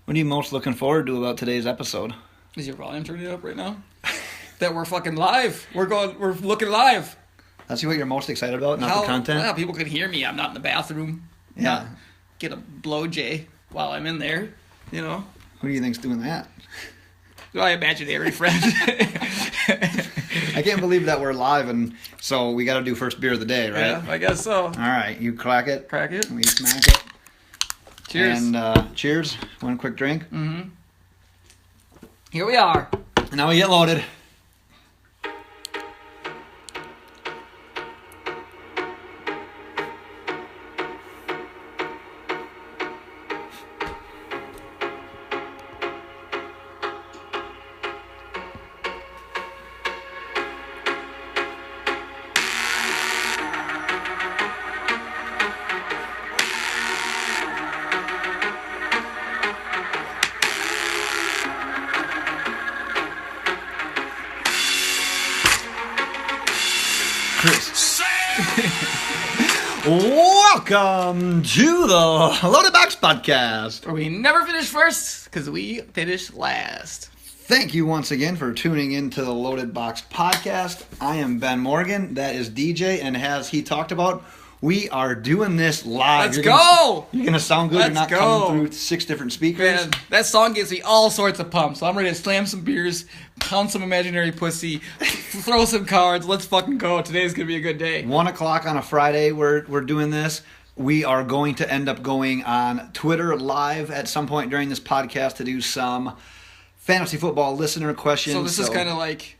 What are you most looking forward to about today's episode? Is your volume turning up right now? That we're fucking live. We're looking live. That's what you're most excited about, not the content? Yeah, people can hear me. I'm not in the bathroom. Yeah. Not get a blow J while I'm in there, you know? Who do you think's doing that? My imaginary friend. I can't believe that we're live, and so we got to do first beer of the day, right? Yeah, I guess so. All right, you crack it. Crack it. We smack it. Cheers. And cheers. One quick drink. Mm-hmm. Here we are. And now we get loaded. Welcome to the Loaded Box Podcast. Where we never finish first, because we finish last. Thank you once again for tuning into the Loaded Box Podcast. I am Ben Morgan. That is DJ. And as he talked about, we are doing this live. Let's go! You're going to sound good. Let's You're not go. coming through 6 different speakers. Man, that song gives me all sorts of pumps. So I'm ready to slam some beers, pound some imaginary pussy, throw some cards. Let's fucking go. Today's going to be a good day. 1 o'clock on a Friday, we're doing this. We are going to end up going on Twitter live at some point during this podcast to do some fantasy football listener questions. So this is kind of like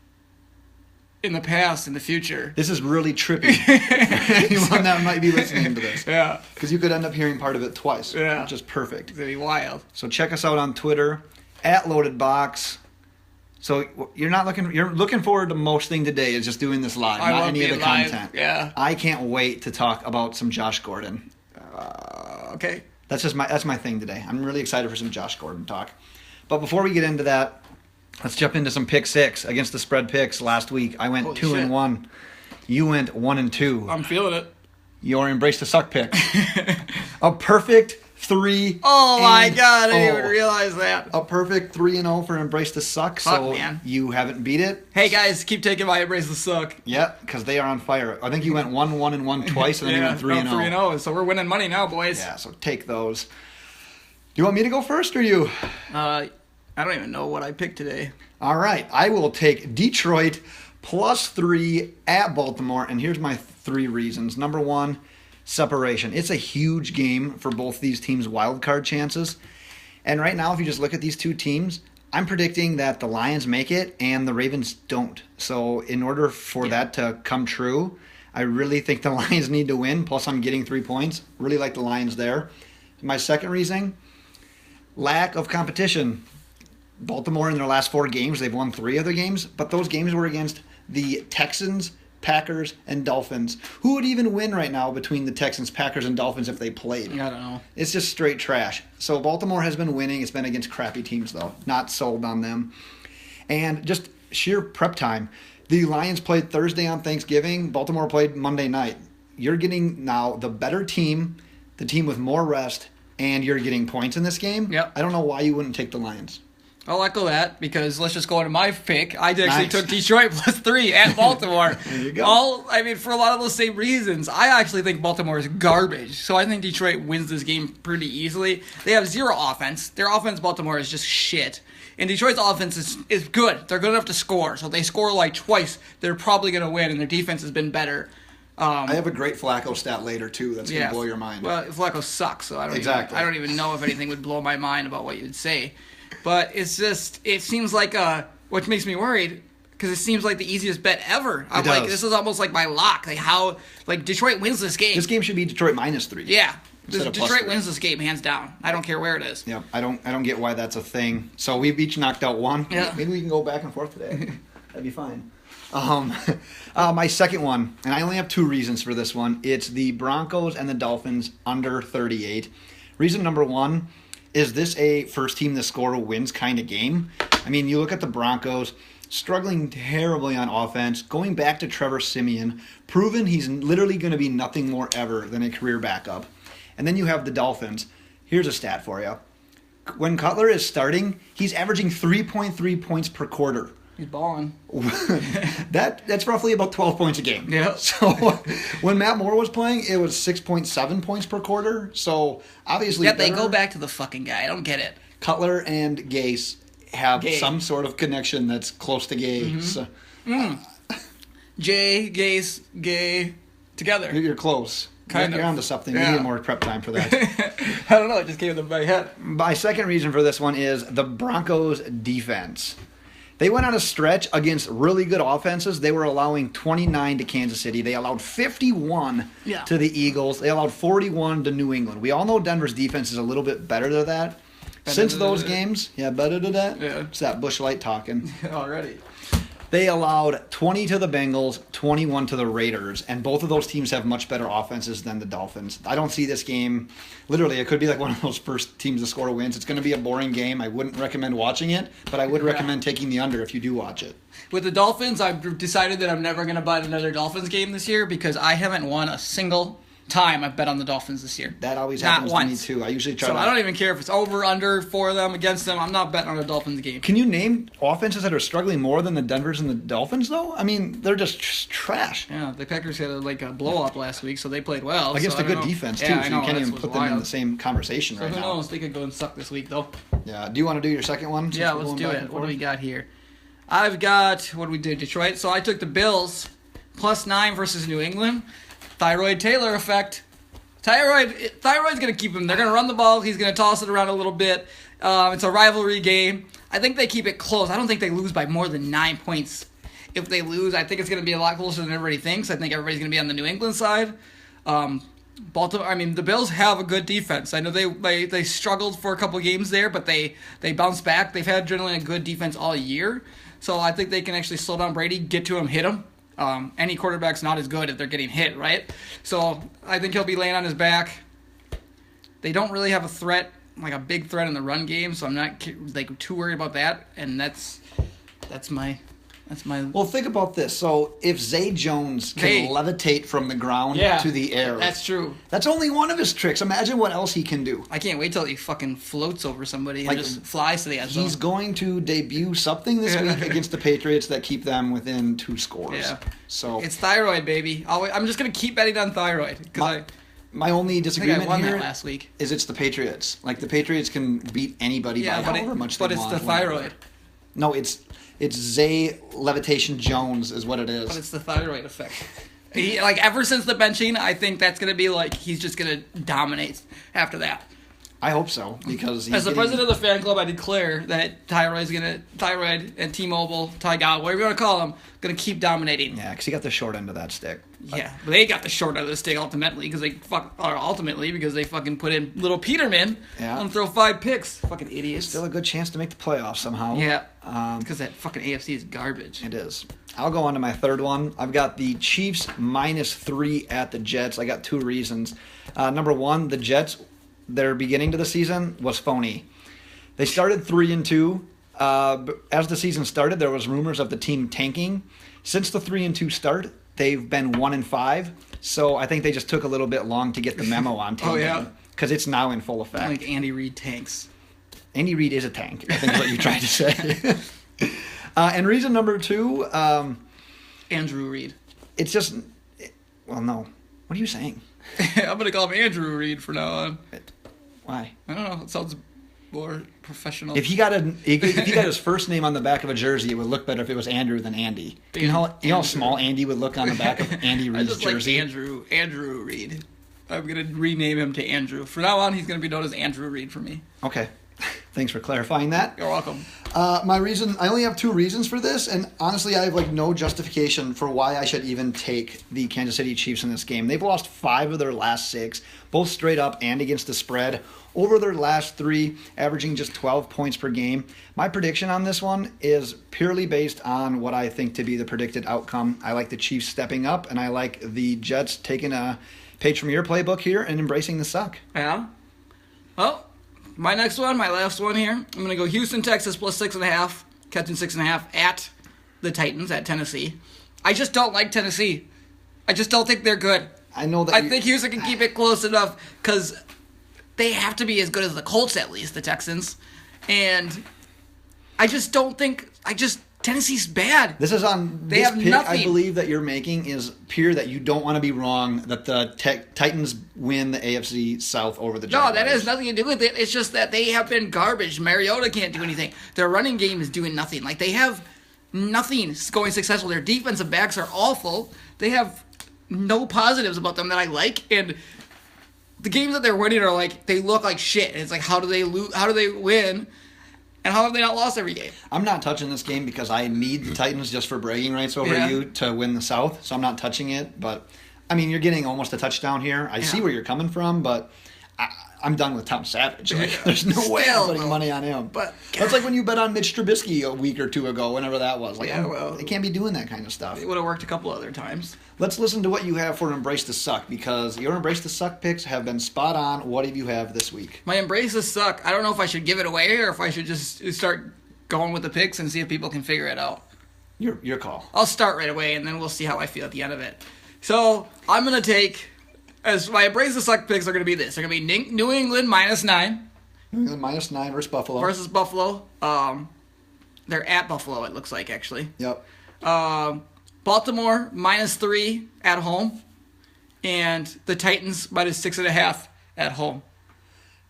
in the past, in the future. This is really trippy. Anyone that might be listening to this. Yeah. Because you could end up hearing part of it twice. Yeah. Which is perfect. It's going to be wild. So check us out on Twitter, @LoadedBox. So you're looking forward to most thing today is just doing this live, I not love any of the being live. content. Yeah. I can't wait to talk about some Josh Gordon. Okay. That's my thing today. I'm really excited for some Josh Gordon talk. But before we get into that, let's jump into some pick six against the spread picks last week. I went Holy 2-1. You went 1-2. I'm feeling it. Your embrace the suck pick. A perfect 3. Oh my and god, I didn't even 0. realize that. A perfect 3-0 for embrace the suck. Fuck, so man. you haven't beat it. Hey guys, keep taking my embrace the suck. Yep, because they are on fire. I think you went 1-1 twice, and then you went 3-0. 3-0. So we're winning money now, boys. Yeah, so take those. Do you want me to go first or you? I don't even know what I picked today. All right, I will take Detroit +3 at Baltimore, and here's my 3 reasons. Number 1, separation. It's a huge game for both these teams' wild card chances. And right now, if you just look at these two teams, I'm predicting that the Lions make it and the Ravens don't. So in order for that to come true, I really think the Lions need to win. Plus, I'm getting 3 points. Really like the Lions there. My second reason, lack of competition. Baltimore in their last 4 games, they've won 3 of their games, but those games were against the Texans, Packers, and Dolphins. Who would even win right now between the Texans, Packers, and Dolphins if they played? I don't know. It's just straight trash. So Baltimore has been winning. It's been against crappy teams, though. Not sold on them. And just sheer prep time. The Lions played Thursday on Thanksgiving. Baltimore played Monday night. You're getting now the better team, the team with more rest, and you're getting points in this game. Yep. I don't know why you wouldn't take the Lions. I'll echo that because let's just go into my pick. I actually Nice. took Detroit +3 at Baltimore. There you go. For a lot of those same reasons. I actually think Baltimore is garbage. So I think Detroit wins this game pretty easily. They have 0 offense. Their offense, Baltimore, is just shit. And Detroit's offense is good. They're good enough to score. So if they score like twice, they're probably going to win, and their defense has been better. I have a great Flacco stat later, too, that's going to blow your mind. Well, Flacco sucks, so I don't even know if anything would blow my mind about what you'd say. But it seems like, what makes me worried, because it seems like the easiest bet ever. I'm like, this is almost like my lock. Detroit wins this game. This game should be Detroit -3. Yeah. Instead of Detroit +3. wins this game, hands down. I don't care where it is. Yep, I don't get why that's a thing. So we've each knocked out 1. Yeah. Maybe we can go back and forth today. That'd be fine. My second one, and I only have 2 reasons for this one. It's the Broncos and the Dolphins under 38. Reason number 1, is this a first team to score wins kind of game? I mean, you look at the Broncos, struggling terribly on offense, going back to Trevor Siemian, proven he's literally going to be nothing more ever than a career backup. And then you have the Dolphins. Here's a stat for you. when Cutler is starting, he's averaging 3.3 points per quarter. He's balling. That's roughly about 12 points a game. Yeah. So when Matt Moore was playing, it was 6.7 points per quarter. So obviously, Yet they go back to the fucking guy. I don't get it. Cutler and Gase have Gay. some sort of connection that's close to Gay. Mm-hmm. So Jay, Gase, Gay, together. you're close. Kind You're of. onto something. Yeah. We need more prep time for that. I don't know. It just came into my head. My second reason for this one is the Broncos' defense. They went on a stretch against really good offenses. They were allowing 29 to Kansas City. They allowed 51 Yeah. to the Eagles. They allowed 41 to New England. We all know Denver's defense is a little bit better than that. Since than those that. games, better than that. Yeah. It's that Bush Light talking. Already. They allowed 20 to the Bengals, 21 to the Raiders, and both of those teams have much better offenses than the Dolphins. I don't see this game. Literally, it could be like one of those first teams to score wins. It's going to be a boring game. I wouldn't recommend watching it, but I would recommend taking the under if you do watch it. With the Dolphins, I've decided that I'm never going to bet another Dolphins game this year because I haven't won a single time I've bet on the Dolphins this year. That always Not happens once. to me too. I usually try So to. I don't even care if it's over, under, for them, against them. I'm not betting on a Dolphins game. Can you name offenses that are struggling more than the Denvers and the Dolphins, though? I mean, they're just trash. Yeah, the Packers had a blow up last week, so they played well. Against so a I good don't know. defense, too, Yeah, so I know, you can't that's even what's put them in wild. the same conversation So right who now. knows? They could go and suck this week, though. Yeah. Do you want to do your second one? since Yeah, we're let's going do back it. and What do we forth? got here? I've got, what do we do, Detroit? So I took the Bills, +9 versus New England. Thyroid Taylor effect. Thyroid's going to keep him. They're going to run the ball. He's going to toss it around a little bit. It's a rivalry game. I think they keep it close. I don't think they lose by more than 9 points. If they lose, I think it's going to be a lot closer than everybody thinks. I think everybody's going to be on the New England side. Baltimore. I mean, the Bills have a good defense. I know they struggled for a couple games there, but they bounced back. They've had generally a good defense all year, so I think they can actually slow down Brady, get to him, hit him. Any quarterback's not as good if they're getting hit, right? So I think he'll be laying on his back. They don't really have a threat, like a big threat in the run game, so I'm not too worried about that. And that's my. Well, think about this. So, if Zay Jones can levitate from the ground to the air, That's true. That's only one of his tricks. Imagine what else he can do. I can't wait till he fucking floats over somebody Like, and just flies to the end zone. He's going to debut something this week against the Patriots that keep them within 2 scores. Yeah. So It's Thyroid, baby. I'm just gonna keep betting on Thyroid because my only I think I disagreement won here that last week. is it's the Patriots. Like the Patriots can beat anybody by however much they but want. it's the Thyroid. No, it's Zay Levitation Jones is what it is. But it's the Thyroid effect. Ever since the benching, I think that's gonna be he's just gonna dominate after that. I hope so because he's As the president of the fan club, I declare that Thyroid and T-Mobile, Tygal, whatever you want to call them, gonna keep dominating. Yeah, because he got the short end of that stick. Yeah, but they got the short end of the stick ultimately because they fucking put in little Peterman and throw 5 picks. Fucking idiots. Still a good chance to make the playoffs somehow. Yeah, because that fucking AFC is garbage. It is. I'll go on to my third one. I've got the Chiefs -3 at the Jets. I got 2 reasons. Number one, the Jets, their beginning to the season was phony. They started 3-2. As the season started, there was rumors of the team tanking. Since the 3-2 start, they've been 1-5. So I think they just took a little bit long to get the memo on tanking. Oh, yeah? Because it's now in full effect. Like Andy Reid tanks. Andy Reid is a tank, I think is what you're trying to say. And reason number 2, Andrew Reid. it's just, well, no. What are you saying? I'm gonna call him Andrew Reid from now on. Why? I don't know. It sounds more professional. If he got his first name on the back of a jersey, it would look better if it was Andrew than Andy. You know how small Andy would look on the back of Andy Reid's I just jersey? like Andrew Reid. I'm gonna rename him to Andrew. From now on, he's gonna be known as Andrew Reid for me. Okay. Thanks for clarifying that. You're welcome. My reason, I only have 2 reasons for this, and honestly, I have no justification for why I should even take the Kansas City Chiefs in this game. They've lost 5 of their last 6, both straight up and against the spread. Over their last 3, averaging just 12 points per game. My prediction on this one is purely based on what I think to be the predicted outcome. I like the Chiefs stepping up, and I like the Jets taking a page from your playbook here and embracing the suck. Yeah. Well, my next one, my last one here. I'm gonna go Houston, Texas +6.5, catching 6.5 at the Titans at Tennessee. I just don't like Tennessee. I just don't think they're good. I know that I think Houston can keep it close enough because they have to be as good as the Colts at least, the Texans. And I just don't think Tennessee's bad. This is on They this have pick nothing. I believe that you're making is pure that you don't want to be wrong that the Titans win the AFC South over the No, Jaguars. that has nothing to do with it. It's just that they have been garbage. Mariota can't do anything. Their running game is doing nothing. Like, they have nothing going successful. Their defensive backs are awful. They have no positives about them that I like. And the games that they're winning are like, they look like shit. And it's like, how do they lose? How do they win? And how have they not lost every game? I'm not touching this game because I need the Titans just for bragging rights over Yeah. you to win the South, so I'm not touching it. But, I mean, you're getting almost a touchdown here. I see where you're coming from, but I'm done with Tom Savage. Like, there's no way I'm putting money on him. But that's like when you bet on Mitch Trubisky a week or two ago, whenever that was. Like, they can't be doing that kind of stuff. It would have worked a couple other times. Let's listen to what you have for Embrace the Suck, because your Embrace the Suck picks have been spot on. What do you have this week? My embraces suck. I don't know if I should give it away or if I should just start going with the picks and see if people can figure it out. Your call. I'll start right away, and then we'll see how I feel at the end of it. So, I'm going to take, as my Embrace the Suck picks are going to be this. They're going to be New England -9 -9 versus Buffalo. versus Buffalo. They're at Buffalo, it looks like, actually. Yep. Baltimore -3 at home, and the Titans -6.5 at home.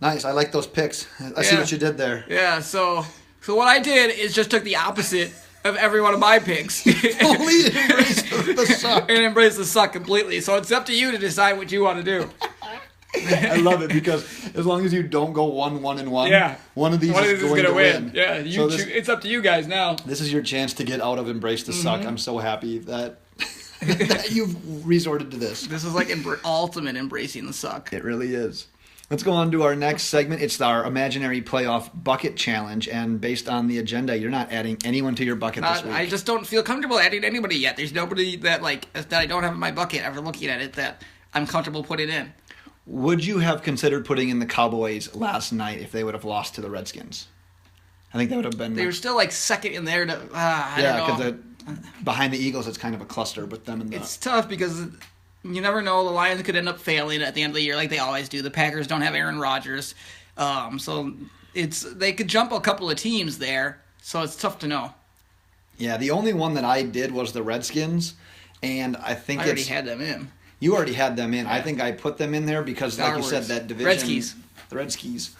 Nice. I like those picks. I see Yeah. what you did there. Yeah, so what I did is just took the opposite of every one of my picks. Only embrace the suck. And embrace the suck completely. So it's up to you to decide what you want to do. I love it because as long as you don't go 1-1-1, Yeah. one of these is going gonna to win. Yeah, So this, it's up to you guys now. this is your chance to get out of Embrace the Suck. I'm so happy that, that you've resorted to this. This is like ultimate embracing the suck. It really is. Let's go on to our next segment. It's our imaginary playoff bucket challenge, and based on the agenda, you're not adding anyone to your bucket this week. I just don't feel comfortable adding anybody yet. There's nobody that I don't have in my bucket ever looking at it that I'm comfortable putting in. Would you have considered putting in the Cowboys last night if they would have lost to the Redskins? I think that would have been... They were still like second in there to I yeah, don't know. because behind the Eagles, it's kind of a cluster with them and the... It's tough because you never know. The Lions could end up failing at the end of the year like they always do. The Packers don't have Aaron Rodgers. So they could jump a couple of teams there. So it's tough to know. Yeah, the only one that I did was the Redskins, and I think I already had them in. You already had them in. I think I put them in there because, like you said, that division... Redskins. The Redskins.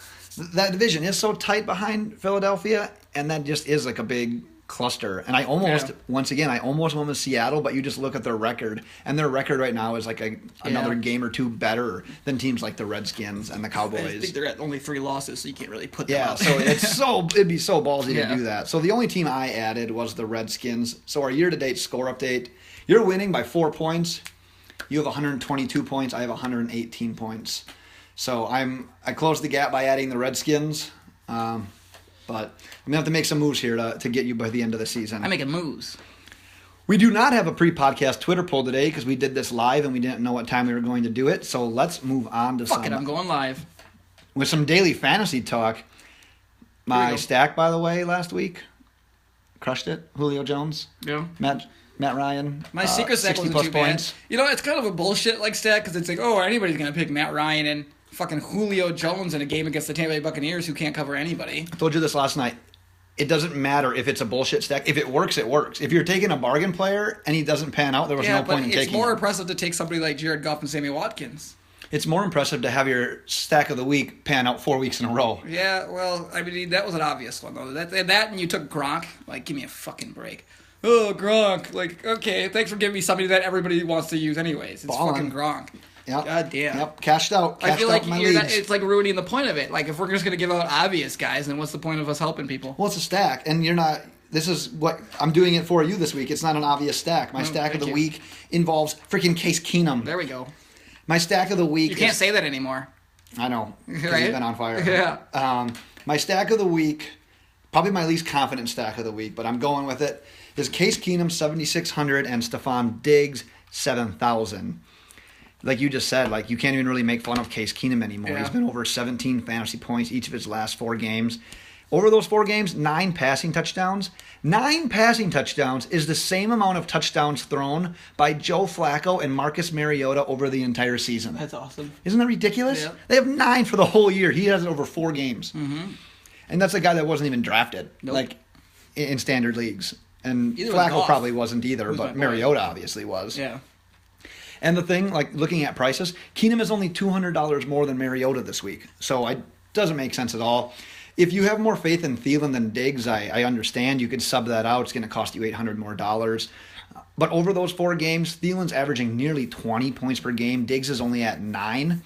That division is so tight behind Philadelphia, and that just is like a big cluster. And I almost, once again, I almost went with Seattle, but you just look at their record, and their record right now is like another game or two better than teams like the Redskins and the Cowboys. I think they're at only 3 losses, so you can't really put them out. So it'd be so ballsy to do that. So the only team I added was the Redskins. So our year-to-date score update, you're winning by 4 points. You have 122 points. I have 118 points. So I closed the gap by adding the Redskins. But I'm going to have to make some moves here to get you by the end of the season. I'm making moves. We do not have a pre-podcast Twitter poll today because we did this live and we didn't know what time we were going to do it. So let's move on to Fuck it, I'm going live. With some daily fantasy talk. My stack, by the way, last week, crushed it. Julio Jones. Yeah. Matt Ryan. My secret stack 60 wasn't plus too bad. points. You know, it's kind of a bullshit like stack because it's like, oh, anybody's gonna pick Matt Ryan and fucking Julio Jones in a game against the Tampa Bay Buccaneers who can't cover anybody. I told you this last night. It doesn't matter if it's a bullshit stack. If it works, it works. If you're taking a bargain player and he doesn't pan out, there was no point in taking him. It's more impressive to take somebody like Jared Goff and Sammy Watkins. It's more impressive to have your stack of the week pan out 4 weeks in a row. Yeah, well, I mean, that was an obvious one, though. That and you took Gronk. Like, give me a fucking break. Oh, Gronk. Like, okay, thanks for giving me somebody that everybody wants to use anyways. It's fucking Gronk. Yep. God damn. Yep, cashed out. I feel like leads. it's like ruining the point of it. Like, if we're just going to give out obvious guys, then what's the point of us helping people? Well, it's a stack, and you're not... This is what... I'm doing it for you this week. It's not an obvious stack. My stack of the week involves freaking Case Keenum. There we go. My stack of the week You can't say that anymore. I know, because Right? he's been on fire. Yeah. My stack of the week, probably my least confident stack of the week, but I'm going with it, is Case Keenum, 7,600, and Stephon Diggs, 7,000. Like you just said, like you can't even really make fun of Case Keenum anymore. Yeah. He's been over 17 fantasy points each of his last 4 games. Over those 4 games, 9 passing touchdowns. 9 passing touchdowns is the same amount of touchdowns thrown by Joe Flacco and Marcus Mariota over the entire season. That's awesome. Isn't that ridiculous? Yep. They have 9 for the whole year. He has it over 4 games. Mm-hmm. And that's a guy that wasn't even drafted, like in standard leagues. And Either was Flacco Goff. probably wasn't either, Who's my but boy? Mariota obviously was. Yeah. And the thing, like looking at prices, Keenum is only $200 more than Mariota this week. So it doesn't make sense at all. If you have more faith in Thielen than Diggs, I understand. You can sub that out. It's going to cost you $800 more. But over those 4 games, Thielen's averaging nearly 20 points per game. Diggs is only at 9.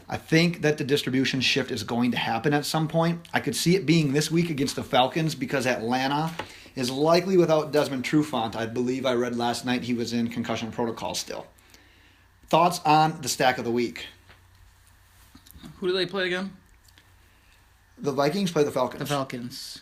I think that the distribution shift is going to happen at some point. I could see it being this week against the Falcons because Atlanta is likely without Desmond Trufant. I believe I read last night he was in concussion protocol still. Thoughts on the stack of the week? Who do they play again? The Vikings play the Falcons. The Falcons.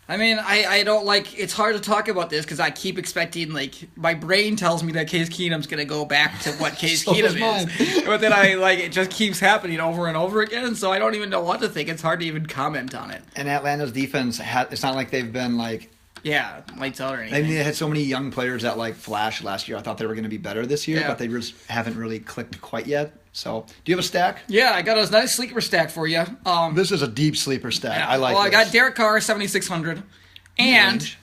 I mean, I don't like. It's hard to talk about this because I keep expecting, like, my brain tells me that Case Keenum's going to go back to what Case So does Keenum is. But then it just keeps happening over and over again, so I don't even know what to think. It's hard to even comment on it. And Atlanta's defense, it's not like they've been like. Yeah, lights out or I anything. mean, they had so many young players that like flashed last year. I thought they were going to be better this year, Yeah. but they just haven't really clicked quite yet. So, do you have a stack? Yeah, I got a nice sleeper stack for you. This is a deep sleeper stack. I like. Well, this. I got Derek Carr, 7,600. And Range.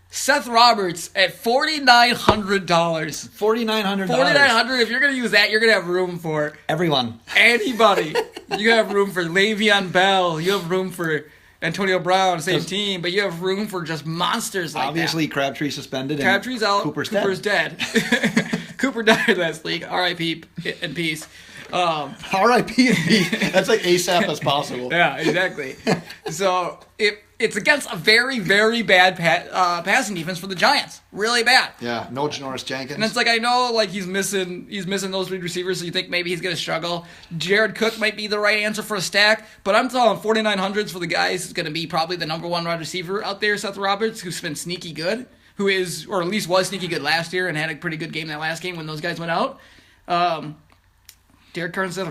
Seth Roberts at $4,900. $4,900. $4,900. If you're going to use that, you're going to have room for Everyone. anybody. You have room for Le'Veon Bell. You have room for Antonio Brown, same team. But you have room for just monsters like Obviously, that. Crabtree suspended. Crabtree's out. Cooper's dead. Cooper died last week. R.I.P. in peace. R.I.P. That's like ASAP as possible. Yeah, exactly. So it's against a very, very bad passing defense for the Giants. Really bad. Yeah, no Janoris Jenkins. And it's like, I know, like, he's missing those lead receivers, so you think maybe he's going to struggle. Jared Cook might be the right answer for a stack, but I'm telling 4,900s for the guys who's going to be probably the number 1 wide receiver out there, Seth Roberts, who's been sneaky good, who is, or at least was sneaky good last year and had a pretty good game that last game when those guys went out. Derek Carr and Seth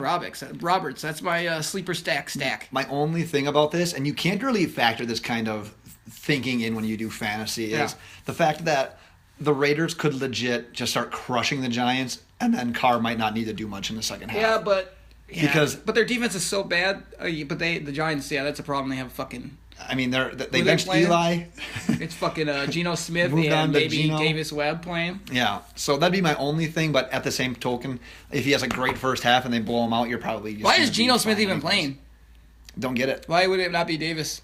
Roberts, that's my sleeper stack. My only thing about this, and you can't really factor this kind of thinking in when you do fantasy, is the fact that the Raiders could legit just start crushing the Giants, and then Carr might not need to do much in the second half. Yeah, but Because- their defense is so bad. But the Giants, that's a problem. They have fucking. I mean, they they benched playing? Eli. It's fucking Geno Smith Moved on and to maybe Geno. Davis Webb playing. Yeah, so that'd be my only thing. But at the same token, if he has a great first half and they blow him out, you're probably just Why gonna is be Geno Smith fine even anyways. playing? Don't get it. Why would it not be Davis?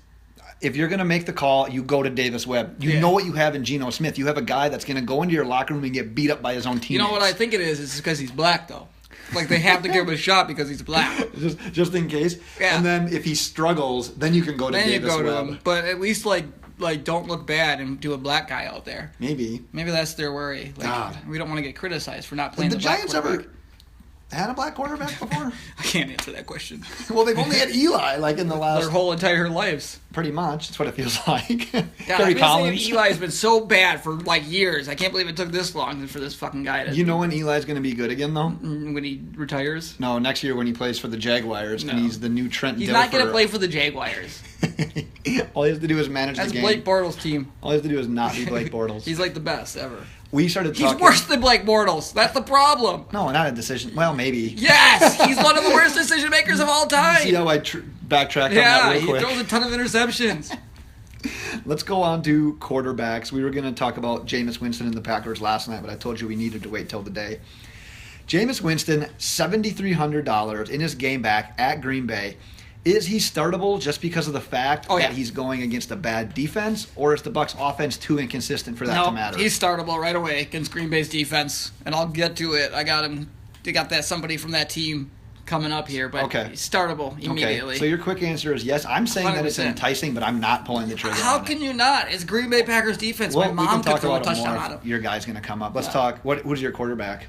If you're going to make the call, you go to Davis Webb. You Yeah. know what you have in Geno Smith. You have a guy that's going to go into your locker room and get beat up by his own teammates. You know what I think it is? It's because he's black, though. Like, they have to give him a shot because he's black. just in case. Yeah. And then if he struggles, then you can go to Then you Davis go to Webb. him. But at least, like don't look bad and do a black guy out there. Maybe. Maybe that's their worry. Like, God. we don't want to get criticized for not Have playing the black Giants quarterback. ever had a black quarterback before? I can't answer that question. Well, they've only had Eli, like in the last... Their whole entire lives. Pretty much. That's what it feels like. God, Kerry I've been saying Collins. Eli's been so bad for like years. I can't believe it took this long for this fucking guy to. You know when Eli's going to be good again, though? When he retires, No, next year when he plays for the Jaguars, and No. he's the new Trent he's Dilfer. not going to play for the Jaguars. All he has to do is manage That's the game. Blake Bortles' team. All he has to do is not be Blake Bortles. He's like the best ever. We started He's talking... worse than Blake Bortles. That's the problem. No, not a decision. Well, maybe. Yes, he's one of the worst decision makers of all See time. how I backtracked on Yeah, that he real quick? throws a ton of interceptions. Let's go on to quarterbacks. We were going to talk about Jameis Winston and the Packers last night, but I told you we needed to wait till the day. Jameis Winston, $7,300 in his game back at Green Bay. Is he startable just because of the fact that he's going against a bad defense, or is the Bucs offense too inconsistent for that to matter? He's startable right away against Green Bay's defense, and I'll get to it. I got him. They got that somebody from that team coming up here, but he's startable immediately. Okay, so your quick answer is yes. I'm saying that it's 100%. enticing, but I'm not pulling the trigger. How on can it. you not? It's Green Bay Packers defense. Well, My we can mom could talk throw a about it touchdown more on if him. your guy's going to come up. Let's talk. Who's your quarterback?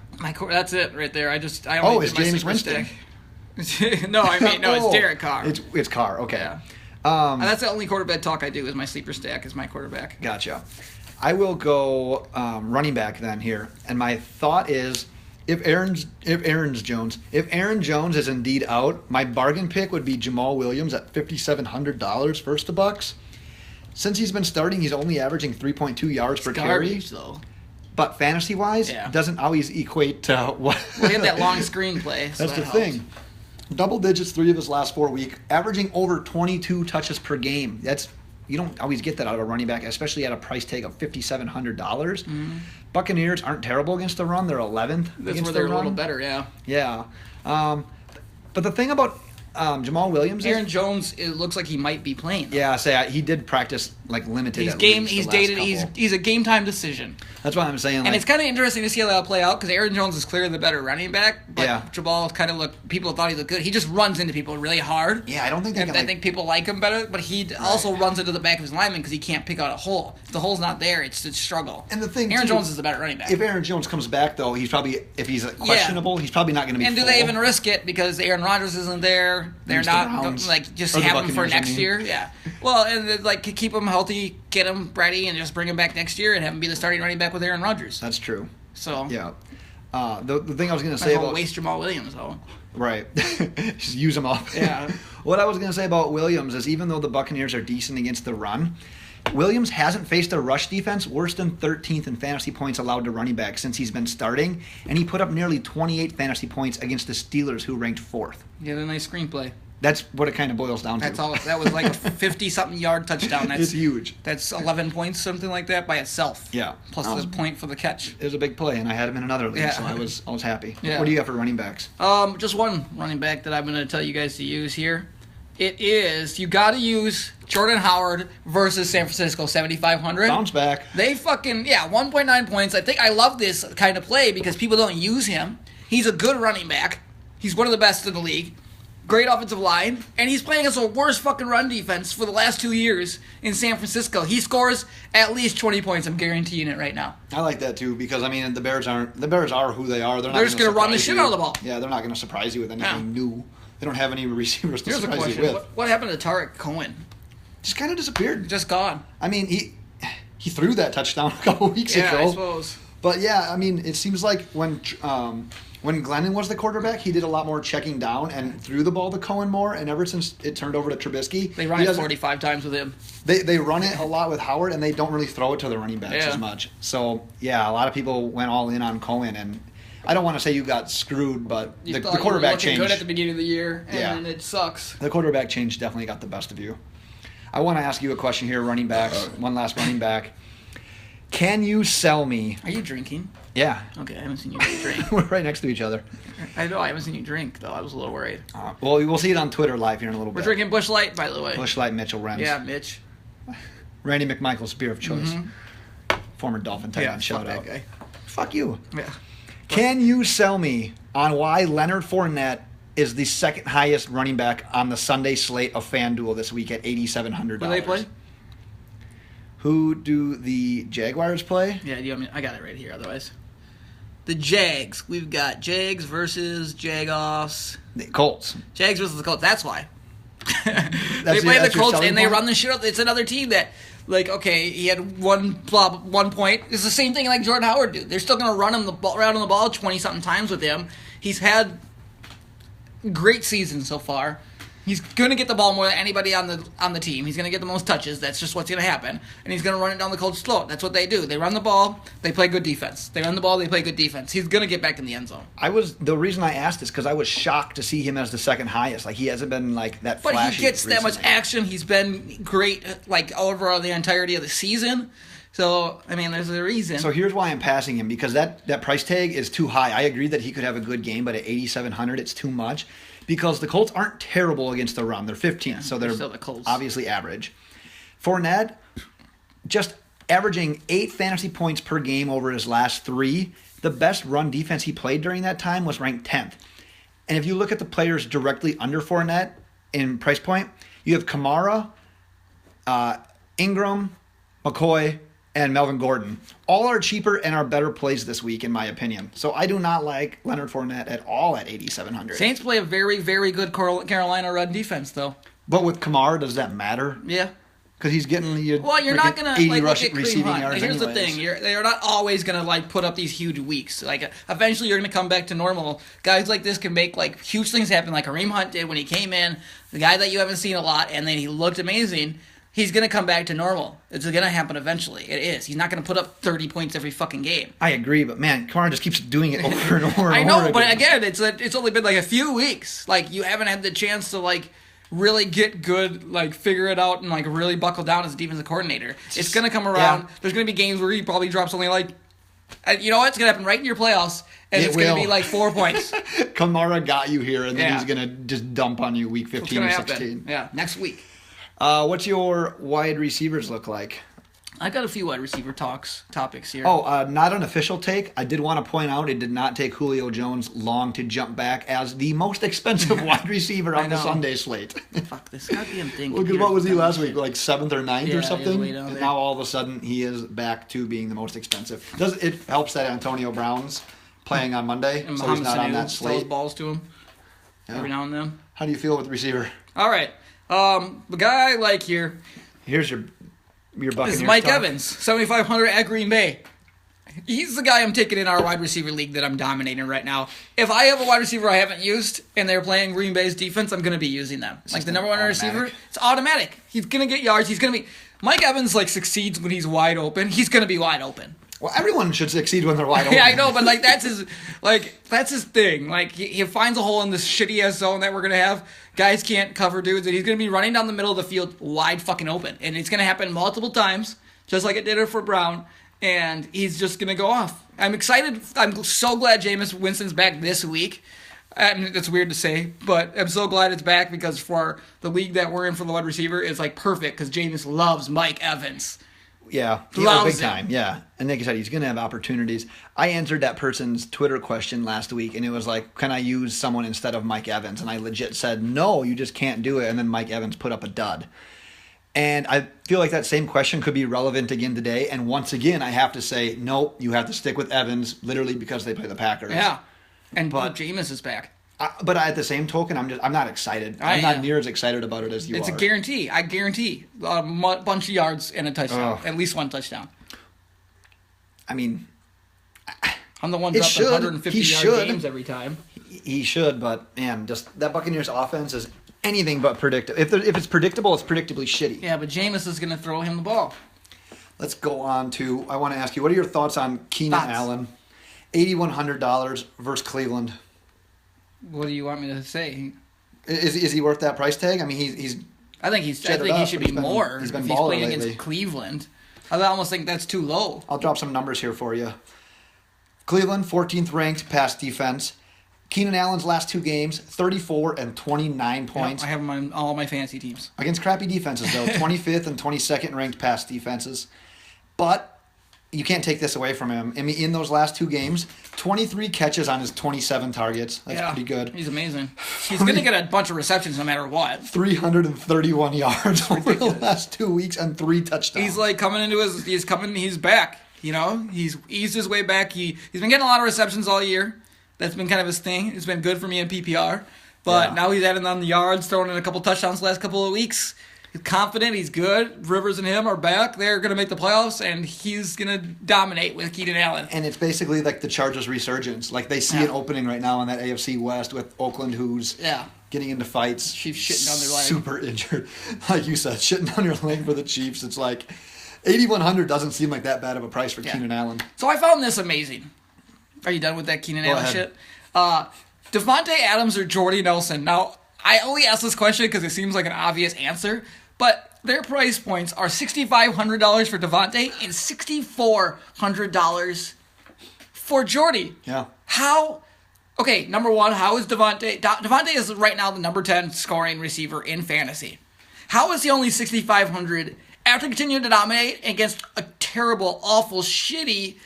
That's it right there. I only Oh, did it's my Jameis sleeper Winston. stick. No, it's Derek Carr. It's Carr. Okay. Yeah. And that's the only quarterback talk I do is my sleeper stack is my quarterback. Gotcha. I will go running back then here, and my thought is If Aaron Jones is indeed out, my bargain pick would be Jamal Williams at $5,700 versus the Bucks. Since he's been starting, he's only averaging 3.2 yards per carry. Garbage, though. But fantasy-wise, Yeah. doesn't always equate to what. We had that long screenplay. So That's the that thing. helps. Double digits 3 of his last 4 weeks, averaging over 22 touches per game. You don't always get that out of a running back, especially at a price tag of $5,700. Buccaneers aren't terrible against the run; they're 11th. That's against where the they're a run. little better, yeah. Yeah, but the thing about Jamal Williams, Aaron Jones, it looks like he might be playing. Though. yeah, he did practice like limited. He's at game. least the He's last dated. couple. He's a game time decision. That's what I'm saying. And Like, it's kind of interesting to see how that'll play out because Aaron Jones is clearly the better running back. But Yeah. Jamal kind of people thought he looked good. He just runs into people really hard. yeah, I don't think they And can. I Like, think people like him better, but he also runs into the back of his lineman because he can't pick out a hole. If the hole's not there, it's a struggle. And the thing, Aaron too, Jones is the better running back. if Aaron Jones comes back, though, he's probably questionable. He's probably not going to be. And do full. they even risk it because Aaron Rodgers isn't there? They're Against the not Browns. like just Or the have him for Buccaneers, I next mean. year. Yeah. Well, and like keep him healthy, get him ready, and just bring him back next year and have him be the starting running back with Aaron Rodgers. That's true. So Yeah. The thing I was going to might say as well about waste Jamal Williams though. right, just use them up. Yeah. What I was going to say about Williams is even though the Buccaneers are decent against the run, Williams hasn't faced a rush defense worse than 13th in fantasy points allowed to running back since he's been starting, and he put up nearly 28 fantasy points against the Steelers, who ranked 4th. He had a nice screenplay. That's what it kind of boils down to. That's all. That was like a 50-something yard touchdown. That's It's huge. That's 11 points, something like that, by itself. Yeah. Plus the point for the catch. It was a big play, and I had him in another league, Yeah. so I was happy. Yeah. What do you got for running backs? Just one running back that I'm going to tell you guys to use here. It is you got to use Jordan Howard versus San Francisco 7,500. Bounce back. They 1.9 points. I love this kind of play because people don't use him. He's a good running back. He's one of the best in the league. Great offensive line, and he's playing against the worst fucking run defense for the last 2 years in San Francisco. He scores at least 20 points. I'm guaranteeing it right now. I like that too because I mean the Bears are who they are. They're just going gonna run the shit out of the ball. Yeah, they're not going to surprise you with anything Yeah. new. They don't have any receivers to Here's a surprise question: you with. what happened to Tarek Cohen? Just kind of disappeared. Just gone. I mean, he threw that touchdown a couple weeks Yeah, ago. I suppose. But yeah, I mean, it seems like when Glennon was the quarterback, he did a lot more checking down and threw the ball to Cohen more. And ever since it turned over to Trubisky, They run he it doesn't- 45 times with him. They run it a lot with Howard, and they don't really throw it to the running backs Yeah. as much. So yeah, a lot of people went all in on Cohen, and I don't want to say you got screwed, but You the thought quarterback you were looking change. good at the beginning of the year, and Yeah. then it sucks. The quarterback change definitely got the best of you. I want to ask you a question here, running backs. One last running back. Can you sell me? Are you drinking? Yeah, Okay, I haven't seen you drink. we're right next to each other. I know I haven't seen you drink though. I was a little worried. Well, we'll see it on Twitter live here in a little We're bit. drinking Busch Light, by the way. Busch Light Mitchell Renz. Yeah, Mitch. Randy McMichael's beer of choice. Former Dolphin tight end. Shout fuck out. that guy. Fuck you. Yeah. Can you sell me on why Leonard Fournette is the second highest running back on the Sunday slate of FanDuel this week at $8,700? Who do they play? Who do the Jaguars play? Yeah, I got it right here. Otherwise, the Jags. We've got Jags versus Jagoffs. The Colts. Jags versus the Colts. That's why. They That's play the your Colts selling and they point? run the shit out. It's another team that, like, okay, he had 1 point. It's the same thing like Jordan Howard did. They're still going to run him around on the ball 20-something times with him. He's had great season so far. He's going to get the ball more than anybody on the team. He's going to get the most touches. That's just what's going to happen. And he's going to run it down the Colts' throat. That's what they do. They run the ball. They play good defense. They run the ball. They play good defense. He's going to get back in the end zone. The reason I asked is because I was shocked to see him as the second highest. Like, he hasn't been like that But flashy. he gets that much recently. action. He's been great, like, over the entirety of the season. So, I mean, there's a reason. So here's why I'm passing him, because that price tag is too high. I agree that he could have a good game, but at $8,700, it's too much. Because the Colts aren't terrible against the run. They're 15th, so they're they're still the Colts. obviously average. Fournette, just averaging 8 fantasy points per game over his last 3. The best run defense he played during that time was ranked 10th. And if you look at the players directly under Fournette in price point, you have Kamara, Ingram, McCoy, and Melvin Gordon. All are cheaper and are better plays this week, in my opinion. So I do not like Leonard Fournette at all at $8,700. Saints play a very, very good Carolina run defense, though. But with Kamara, does that matter? Yeah. because he's getting the Well, you're not gonna 80 like look at Kareem receiving Hunt. yards. Here's the anyways. thing: they're not always gonna like put up these huge weeks. Like eventually, you're gonna come back to normal. Guys like this can make like huge things happen, like Kareem Hunt did when he came in. The guy that you haven't seen a lot, and then he looked amazing. He's gonna come back to normal. It's gonna happen eventually. It is. He's not gonna put up 30 points every fucking game. I agree, but man, Kamara just keeps doing it over and over. I and know, over but again, it's only been like a few weeks. Like you haven't had the chance to like really get good, like figure it out and like really buckle down as a defensive coordinator. It's gonna come around. Yeah. There's gonna be games where he probably drops only like, you know what? It's gonna happen right in your playoffs, and it's gonna will. be like 4 points. Kamara got you here, and then Yeah. he's gonna just dump on you week It's 15 gonna or happen. 16. Yeah, next week. What's your wide receivers look like? I've got a few wide receiver topics here. Oh, not an official take. I did want to point out it did not take Julio Jones long to jump back as the most expensive wide receiver on the know. Sunday slate. Fuck this goddamn thing. Look at what was he last week? Like 7th or 9th Yeah, he or was something? way down And there. now all of a sudden he is back to being the most expensive. It helps that Antonio Brown's playing on Monday, And so he's Mohamed not on Sanu that throws slate. balls to him Yeah. every now and then. How do you feel with receiver? All right. The guy I like here Here's your Buccaneers is Mike talk. Evans, 7,500 at Green Bay. He's the guy I'm taking in our wide receiver league that I'm dominating right now. If I have a wide receiver I haven't used and they're playing Green Bay's defense, I'm going to be using them. Like the number one automatic. receiver, it's automatic. He's going to get yards. He's going to be. Mike Evans like succeeds when he's wide open. He's going to be wide open. Well, everyone should succeed when they're wide open. Yeah, I know, but like that's his thing. Like he finds a hole in this shitty ass zone that we're gonna have. Guys can't cover dudes, and he's gonna be running down the middle of the field wide fucking open, and it's gonna happen multiple times, just like it did it for Brown. And he's just gonna go off. I'm excited. I'm so glad Jameis Winston's back this week. I mean, that's weird to say, but I'm so glad it's back because for the league that we're in for the wide receiver, it's like perfect because Jameis loves Mike Evans. Yeah, Loves big him. time. Yeah, and like I said, he's going to have opportunities. I answered that person's Twitter question last week, and it was like, "Can I use someone instead of Mike Evans?" And I legit said, "No, you just can't do it." And then Mike Evans put up a dud. And I feel like that same question could be relevant again today. And once again, I have to say, no, you have to stick with Evans, literally because they play the Packers. Yeah, and But- Jameis is back. But at the same token, I'm not excited. I I'm not am. near as excited about it as you It's are. a guarantee. I guarantee a bunch of yards and a touchdown. Ugh. At least one touchdown. I mean, I'm the one It dropping should. 150 He yard should. games every time. he should, but man, just that Buccaneers offense is anything but predictable. If it's predictable, it's predictably shitty. Yeah, but Jameis is going to throw him the ball. Let's go on to. I want to ask you, what are your thoughts on Keenan Thoughts? Allen, $8,100 versus Cleveland? What do you want me to say? Is he worth that price tag? I mean, he's I think he Set it should up, be but he's been- more he's been if he's baller playing lately. against Cleveland. I almost think that's too low. I'll drop some numbers here for you. Cleveland, 14th ranked pass defense. Keenan Allen's last two games, 34 and 29 points. I have him on all my fantasy teams. Against crappy defenses, though. 25th and 22nd ranked pass defenses. But you can't take this away from him. I mean, in those last two games, 23 catches on his 27 targets. That's pretty good. He's amazing. He's going to get a bunch of receptions no matter what. 331 yards over the last 2 weeks and 3 touchdowns. He's like coming into he's back. You know, he's eased his way back. He's been getting a lot of receptions all year. That's been kind of his thing. It's been good for me in PPR. But Yeah. now he's adding on the yards, throwing in a couple touchdowns the last couple of weeks. He's confident. He's good. Rivers and him are back. They're going to make the playoffs, and he's going to dominate with Keenan Allen. And it's basically like the Chargers resurgence. Like they see Yeah. an opening right now in that AFC West with Oakland, who's Yeah. getting into fights. Chiefs shitting down their leg. Super injured. Like you said, shitting down your leg for the Chiefs. It's like 8,100 doesn't seem like that bad of a price for Yeah. Keenan Allen. So I found this amazing. Are you done with that Keenan Go Allen ahead. shit? Devontae Adams or Jordy Nelson? Now, I only ask this question because it seems like an obvious answer, but their price points are $6,500 for Devontae and $6,400 for Jordy. Yeah. How? Okay, number one, how is Devontae? Devontae is right now the number 10 scoring receiver in fantasy. How is he only 6,500 after continuing to dominate against a terrible, awful, shitty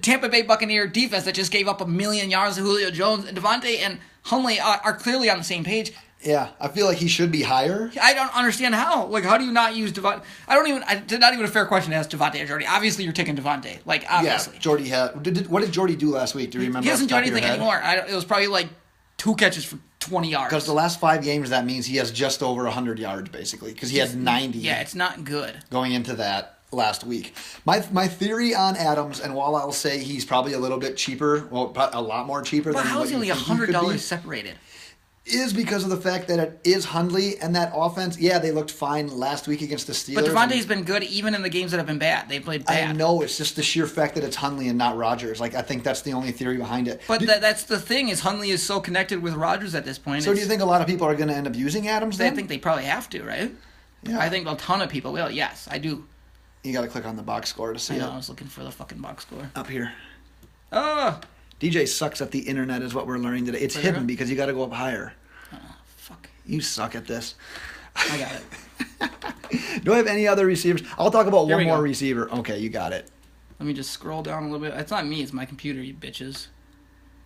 Tampa Bay Buccaneer defense that just gave up 1 million yards to Julio Jones? And Devontae and Hundley are clearly on the same page. Yeah, I feel like he should be higher. I don't understand how. Like, how do you not use Devontae? It's not even a fair question to ask Devontae or Jordy. Obviously, you're taking Devontae. Like, obviously. Yeah, Jordy had. What did Jordy do last week? Do you remember? He off the doesn't do top of your anything head? anymore. It was probably like 2 catches for 20 yards. Because the last 5 games, that means he has just over 100 yards, basically. Because he had 90 Yeah, it's not good. going into that last week. My theory on Adams, and while I'll say he's probably a little bit cheaper, well, a lot more cheaper But than how what is he you only think he could $100 be, separated? is because of the fact that it is Hundley and that offense. Yeah, they looked fine last week against the Steelers. But Devontae's been good even in the games that have been bad. They played bad. I know, it's just the sheer fact that it's Hundley and not Rodgers. Like, I think that's the only theory behind it. But that's the thing, is Hundley is so connected with Rodgers at this point. So do you think a lot of people are going to end up using Adams I then? think they probably have to, right? Yeah. I think a ton of people will. Yes, I do. You got to click on the box score to see I know, it. I was looking for the fucking box score. Up here. Oh, DJ sucks at the internet is what we're learning today. It's hidden because you got to go up higher. fuck. You suck at this. I got it. Do I have any other receivers? I'll talk about Here one we more go. receiver. Okay, you got it. Let me just scroll down a little bit. It's not me, it's my computer, you bitches.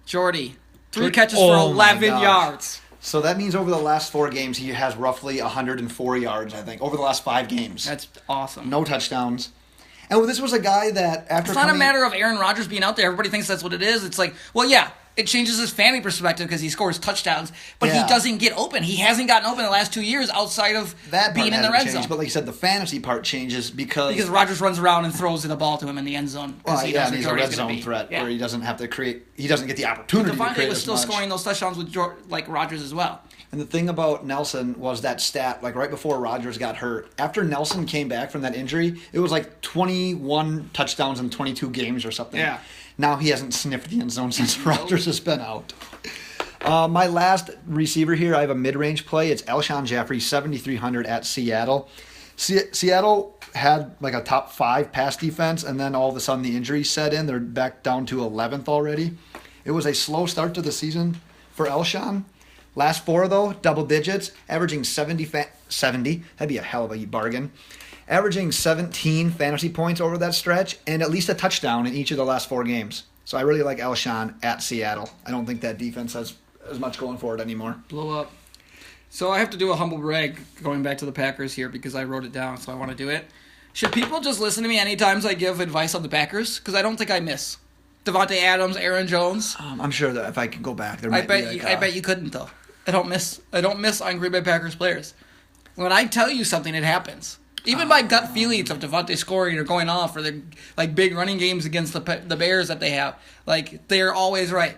Jordy. 3 Jordy- catches Oh for my 11 gosh. yards. So that means over the last 4 games, he has roughly 104 yards, I think, over the last 5 games. That's awesome. No touchdowns. And this was a guy that after It's not a coming- matter of Aaron Rodgers being out there. Everybody thinks that's what it is. It's like, well, yeah, it changes his fantasy perspective because he scores touchdowns, but Yeah. he doesn't get open. He hasn't gotten open the last 2 years outside of that being part in the hasn't red changed, zone. But like you said, the fantasy part changes because Rodgers runs around and throws the ball to him in the end zone. well, He yeah, knows and where he's a Jordy's red gonna zone be. threat Yeah. where he doesn't have to create. He doesn't get the opportunity to Devontae create was as still much. scoring those touchdowns with like Rodgers as well. And the thing about Nelson was that stat, like right before Rodgers got hurt, after Nelson came back from that injury, it was like 21 touchdowns in 22 games or something. Yeah. Now he hasn't sniffed the end zone since Rodgers has been out. My last receiver here, I have a mid-range play. It's Alshon Jeffrey, 7,300 at Seattle. Seattle had like a top 5 pass defense, and then all of a sudden the injuries set in. They're back down to 11th already. It was a slow start to the season for Alshon. Last 4, though, double digits, averaging 70. That'd be a hell of a bargain. Averaging 17 fantasy points over that stretch, and at least a touchdown in each of the last 4 games. So I really like Alshon at Seattle. I don't think that defense has as much going for it anymore. Blow up. So I have to do a humble brag going back to the Packers here because I wrote it down, so I want to do it. Should people just listen to me any times I give advice on the Packers? Because I don't think I miss. Devontae Adams, Aaron Jones. I'm sure that if I could go back, there might be like I bet you couldn't though. I don't miss on Green Bay Packers players. When I tell you something, it happens. Even my gut feelings of Devontae scoring or going off, or the like big running games against the Bears that they have, like they're always right.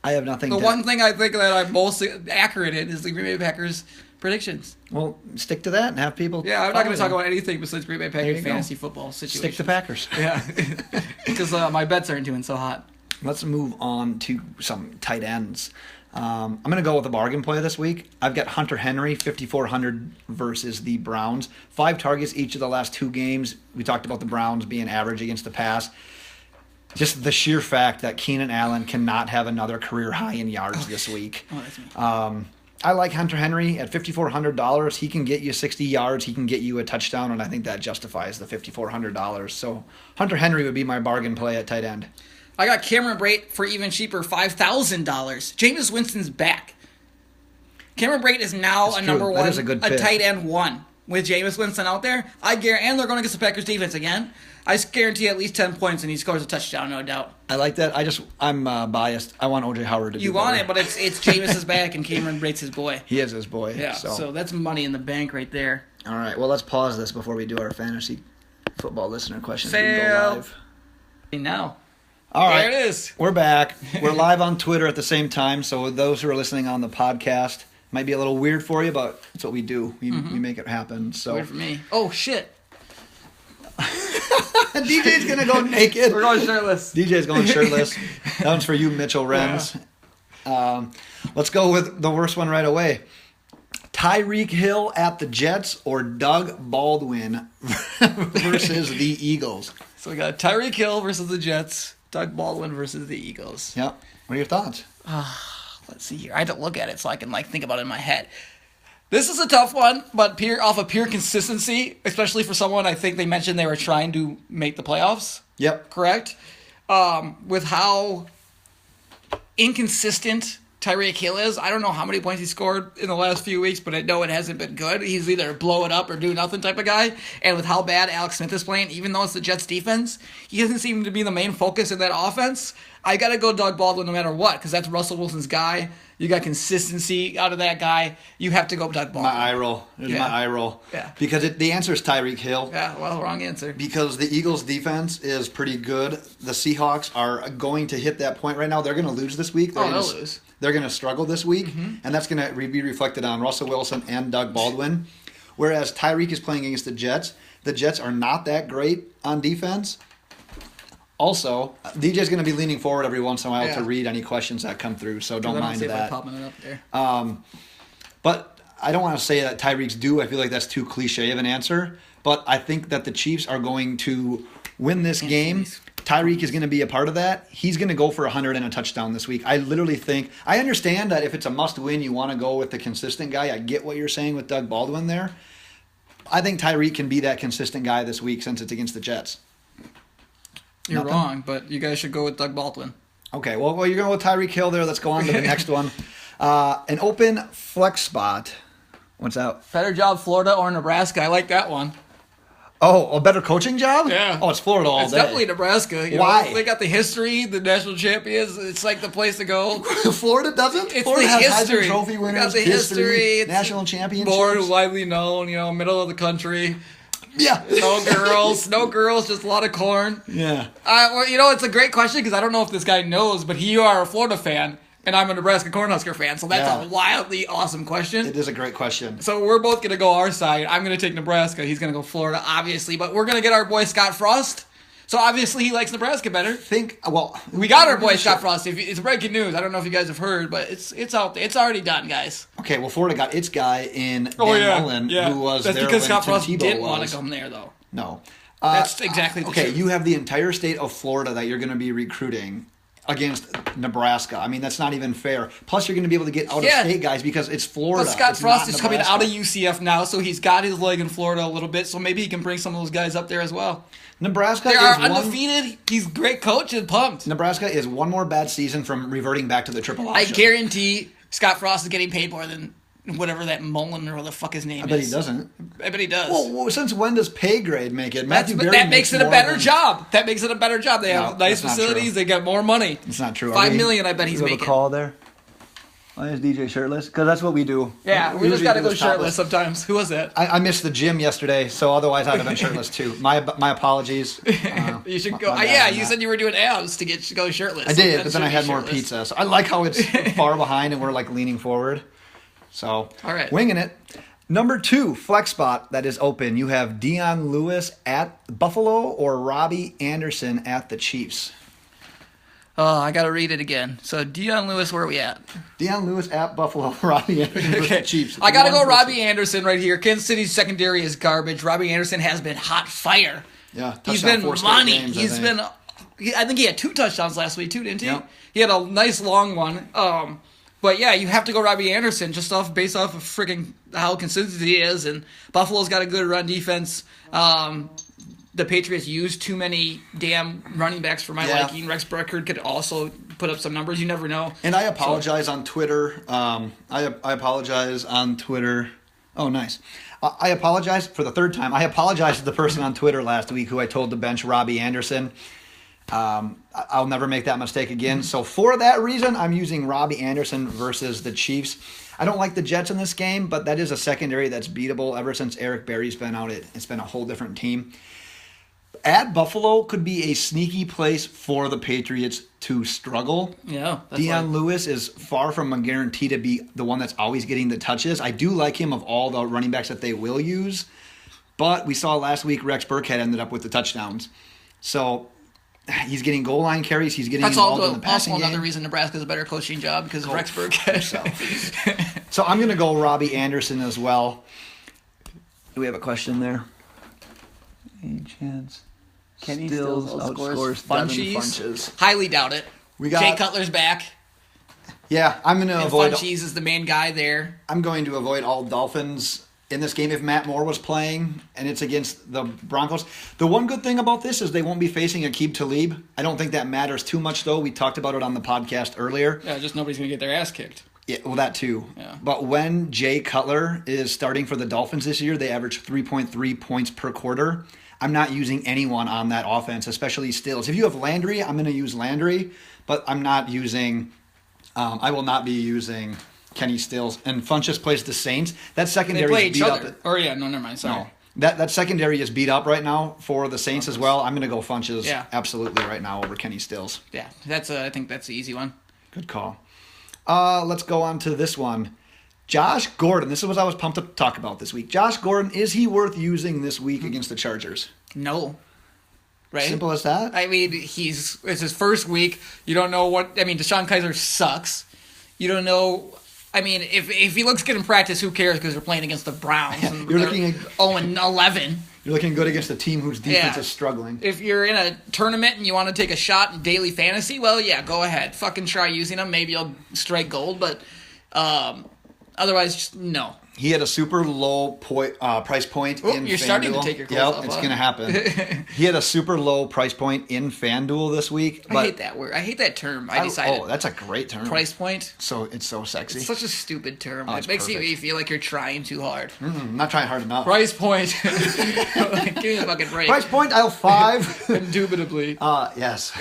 I have nothing. The one thing I think that I'm most accurate in is the Green Bay Packers predictions. Well, stick to that and have people. Yeah, I'm not going to talk follow about anything besides Green Bay There Packers you go. fantasy football situation. Stick to Packers. Yeah, because my bets aren't doing so hot. Let's move on to some tight ends. I'm going to go with a bargain play this week. I've got Hunter Henry, 5,400 versus the Browns. 5 targets each of the last 2 games. We talked about the Browns being average against the pass. Just the sheer fact that Keenan Allen cannot have another career high in yards this week. Oh, that's me. I like Hunter Henry at $5,400. He can get you 60 yards. He can get you a touchdown, and I think that justifies the $5,400. So Hunter Henry would be my bargain play at tight end. I got Cameron Brate for even cheaper, $5,000. Jameis Winston's back. Cameron Brate is now That's a true. number That 1, is a good pick. tight end 1 with Jameis Winston out there. I guarantee, and they're going against the Packers defense again. I guarantee at least 10 points, and he scores a touchdown, no doubt. I like that. I'm biased. I want OJ Howard to do You want better. it, but it's Jameis's back, and Cameron Brate's his boy. He is his boy. Yeah, so that's money in the bank right there. All right. Well, let's pause this before we do our fantasy football listener questions. We can go Fail. live. Now, All right. there it is. We're back. We're live on Twitter at the same time, so those who are listening on the podcast might be a little weird for you, but it's what we do. We make it happen. So Wait for me. Oh, shit. DJ's gonna go naked. We're going shirtless. DJ's going shirtless. That one's for you, Mitchell Renz. Let's go with the worst one right away. Tyreek Hill at the Jets or Doug Baldwin versus the Eagles. So we got Tyreek Hill versus the Jets, Doug Baldwin versus the Eagles. Yep. What are your thoughts? Let's see here. I had to look at it so I can think about it in my head. This is a tough one, but off of pure consistency, especially for someone I think they mentioned they were trying to make the playoffs. Yep. Correct? With how inconsistent Tyreek Hill is. I don't know how many points he scored in the last few weeks, but I know it hasn't been good. He's either blow it up or do nothing type of guy. And with how bad Alex Smith is playing, even though it's the Jets defense, he doesn't seem to be the main focus in that offense. I got to go Doug Baldwin no matter what, because that's Russell Wilson's guy. You got consistency out of that guy. You have to go Doug Baldwin. My eye roll. There's Yeah. my eye roll. Yeah. Because the answer is Tyreek Hill. Yeah, well, wrong answer. Because the Eagles' defense is pretty good. The Seahawks are going to hit that point right now. They're going to lose this week. They'll lose. They're going to struggle this week, and that's going to be reflected on Russell Wilson and Doug Baldwin. Whereas Tyreek is playing against the Jets. The Jets are not that great on defense. Also, DJ's going to be leaning forward every once in a while to read any questions that come through, so don't mind that. Popping it up there. But I don't want to say that Tyreek's due. I feel like that's too cliche of an answer. But I think that the Chiefs are going to win this game. Tyreek is going to be a part of that. He's going to go for 100 and a touchdown this week. I literally think – I understand that if it's a must-win, you want to go with the consistent guy. I get what you're saying with Doug Baldwin there. I think Tyreek can be that consistent guy this week since it's against the Jets. You're wrong, but you guys should go with Doug Baldwin. Okay, well you're going with Tyreek Hill there. Let's go on to the next one. An open flex spot. What's that? Better job, Florida or Nebraska. I like that one. Oh, a better coaching job? Yeah. Oh, it's Florida all It's day. definitely Nebraska. Why? Know? They got the history, the national champions. It's like the place to go. Florida doesn't? It's Florida the has history. Heisman Trophy We winners, got the history. It's national championships. More widely known, middle of the country. Yeah. No girls, just a lot of corn. Yeah. Well, it's a great question because I don't know if this guy knows, but you are a Florida fan, and I'm a Nebraska Cornhusker fan, so that's a wildly awesome question. It is a great question. So we're both going to go our side. I'm going to take Nebraska. He's going to go Florida, obviously, but we're going to get our boy Scott Frost. So obviously he likes Nebraska better. We got our boy Scott Frost. It's breaking news. I don't know if you guys have heard, but it's out there. It's already done, guys. Okay, well, Florida got its guy in Dan Mullen, who was That's there because when Scott Tim Frost Tebow didn't was. want to come there, though. No. That's exactly the Okay, truth. you have the entire state of Florida that you're going to be recruiting against Nebraska. I mean, that's not even fair. Plus, you're going to be able to get out-of-state guys because it's Florida. But Scott It's Frost not is coming Nebraska. out of UCF now, so he's got his leg in Florida a little bit, so maybe he can bring some of those guys up there as well. Nebraska They is are one. undefeated. He's a great coach and pumped. Nebraska is one more bad season from reverting back to the triple I option. guarantee Scott Frost is getting paid more than whatever that Mullen or what the fuck his name is. I bet he doesn't. I bet he does. Well, since when does pay grade make it? That makes it a more better than- job. That makes it a better job. They No, have nice that's not facilities. true. They got more money. It's not true. $5 million, I bet he's Do we have making. a call there? Why is DJ shirtless? Because that's what we do. Yeah, we just usually got to do go this shirtless topless. sometimes. Who was that? I missed the gym yesterday, so otherwise I'd have been shirtless too. My apologies. You should my go. bad Yeah, on you that. said you were doing abs to go shirtless. I did, That but then should I be had more shirtless. pizza. So I like how it's far behind and we're like leaning forward. So, All right. winging it. Number 2, flex spot that is open. You have Dion Lewis at Buffalo or Robbie Anderson at the Chiefs. Oh, I got to read it again. So, Dion Lewis, where are we at? Dion Lewis at Buffalo, Robbie Anderson versus the Chiefs. I got to go One versus- Robbie Anderson right here. Kansas City's secondary is garbage. Robbie Anderson has been hot fire. Yeah, He's touchdown been 4 straight money. games, I He's think. been. I think he had 2 touchdowns last week too, didn't he? Yep. He had a nice long one. But yeah, you have to go Robbie Anderson just based off of freaking how consistent he is, and Buffalo's got a good run defense. The Patriots used too many damn running backs for my liking. Rex Burkhead could also put up some numbers. You never know. And I apologize on Twitter. I apologize on Twitter. Oh, nice. I apologize for the 3rd time. I apologize to the person on Twitter last week who I told to bench Robbie Anderson. I'll never make that mistake again. So for that reason, I'm using Robbie Anderson versus the Chiefs. I don't like the Jets in this game, but that is a secondary that's beatable. Ever since Eric Berry's been out, it's been a whole different team. At Buffalo could be a sneaky place for the Patriots to struggle. Yeah. Dion Lewis is far from a guarantee to be the one that's always getting the touches. I do like him of all the running backs that they will use, but we saw last week Rex Burkhead ended up with the touchdowns. So he's getting goal line carries. He's getting That's involved in also the passing another game. reason Nebraska's a better coaching job because of Rex Burkhead. So I'm going to go Robbie Anderson as well. Do we have a question there? Any chance? Kenny Stills Stills outscores outscores Devin Funchies. Funches. Highly doubt it. We got- Jay Cutler's back. Yeah, I'm going to And avoid. Funchies is the main guy there. I'm going to avoid all Dolphins in this game if Matt Moore was playing and it's against the Broncos. The one good thing about this is they won't be facing Aqib Talib. I don't think that matters too much, though. We talked about it on the podcast earlier. Yeah, just nobody's going to get their ass kicked. Yeah, well, that too. Yeah. But when Jay Cutler is starting for the Dolphins this year, they average 3.3 points per quarter. I'm not using anyone on that offense, especially Stills. If you have Landry, I'm going to use Landry, but I'm not using I will not be using Kenny Stills. And Funchess plays the Saints. That They secondary play is each beat other. up. Or yeah, no, never mind. Sorry. No. That secondary is beat up right now for the Saints as well. I'm going to go Funchess absolutely right now over Kenny Stills. Yeah, I think that's the easy one. Good call. Let's go on to this one. Josh Gordon. This is what I was pumped to talk about this week. Josh Gordon, is he worth using this week against the Chargers? No. Right? Simple as that? I mean, it's his first week. You don't know DeShone Kizer sucks. You don't know. I mean, if he looks good in practice, who cares? Because they're playing against the Browns. And You're looking at 0-11. You're looking good against a team whose defense is struggling. If you're in a tournament and you want to take a shot in daily fantasy, well, yeah, go ahead. Fucking try using him. Maybe you'll strike gold, but otherwise, just no. He had a super low price point in FanDuel. You're starting to take your clothes off. It's going to happen. He had a super low price point in FanDuel this week. I hate that word. I hate that term. I decided. Oh, that's a great term. Price point. So it's so sexy. It's such a stupid term. It makes you feel like you're trying too hard. I'm not trying hard enough. Price point. Give me a fucking break. Price point aisle 5. Indubitably. Yes.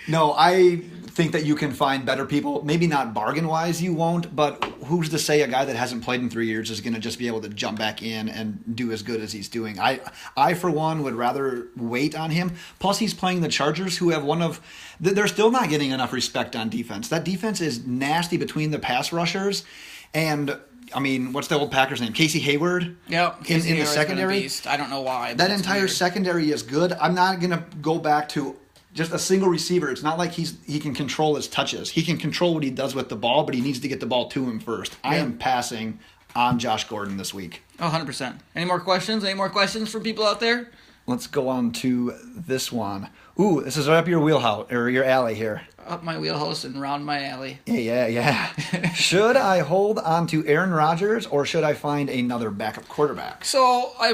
No, I think that you can find better people. Maybe not bargain-wise you won't, but who's to say a guy that hasn't played in 3 years is going to just be able to jump back in and do as good as he's doing? I for one, would rather wait on him. Plus, he's playing the Chargers, who have they're still not getting enough respect on defense. That defense is nasty between the pass rushers and... I mean, what's the old Packers name? Casey Hayward? Yep. In the secondary? I don't know why. That entire secondary is good. I'm not going to go back to just a single receiver. It's not like he can control his touches. He can control what he does with the ball, but he needs to get the ball to him first. Yeah. I am passing on Josh Gordon this week. 100%. Any more questions? Any more questions from people out there? Let's go on to this one. Ooh, this is right up your wheelhouse, or your alley here. Up my wheelhouse and round my alley. Yeah. Should I hold on to Aaron Rodgers, or should I find another backup quarterback? So I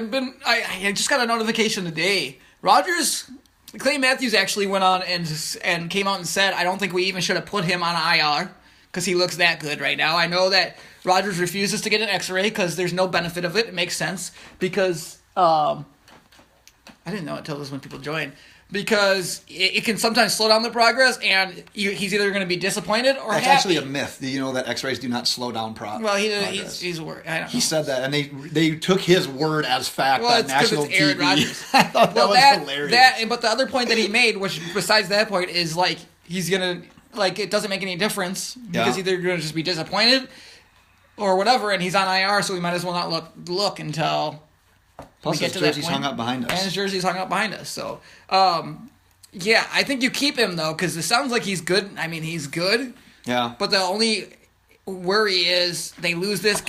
just got a notification today. Clay Matthews actually went on and came out and said, I don't think we even should have put him on IR because he looks that good right now. I know that Rodgers refuses to get an x-ray because there's no benefit of it. It makes sense because I didn't know until this when people join. Because it can sometimes slow down the progress, and he's either going to be disappointed or That's happy. actually a myth. Do you know that X-rays do not slow down Well, he's worried. I don't know. He said that, and they took his word as fact on national it's Aaron TV. Rodgers. I thought that was hilarious. But the other point that he made, which besides that point, is like he's gonna it doesn't make any difference because either you're gonna just be disappointed or whatever, and he's on IR, so we might as well not look until. Plus, his jersey's hung up behind us. And his jersey's hung up behind us. So, yeah, I think you keep him, though, because it sounds like he's good. I mean, he's good. Yeah. But the only worry is they lose this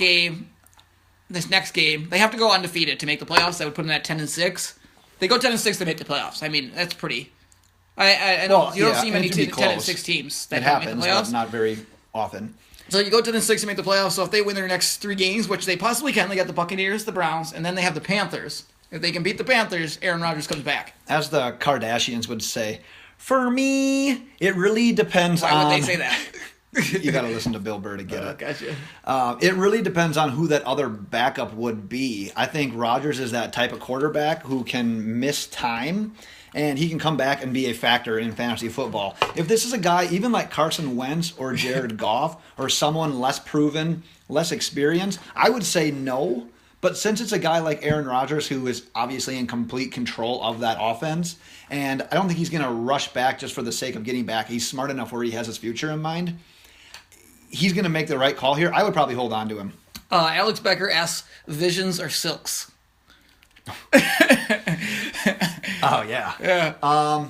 next game. They have to go undefeated to make the playoffs. That would put them at 10-6. They go 10-6 to make the playoffs. I mean, that's pretty... I know you don't see many 10-6 teams that make the playoffs. But not very often. So you go 10-6 to make the playoffs. So if they win their next 3 games, which they possibly can, they got the Buccaneers, the Browns, and then they have the Panthers. If they can beat the Panthers, Aaron Rodgers comes back. As the Kardashians would say, for me, it really depends on... Why would they say that? You got to listen to Bill Burr to get it. Gotcha. It really depends on who that other backup would be. I think Rodgers is that type of quarterback who can miss time, and he can come back and be a factor in fantasy football. If this is a guy, even like Carson Wentz or Jared Goff, or someone less proven, less experienced, I would say no. But since it's a guy like Aaron Rodgers who is obviously in complete control of that offense, and I don't think he's going to rush back just for the sake of getting back. He's smart enough where he has his future in mind. He's going to make the right call here. I would probably hold on to him. Alex Becker asks, Visions or Silks? Oh, yeah. Yeah.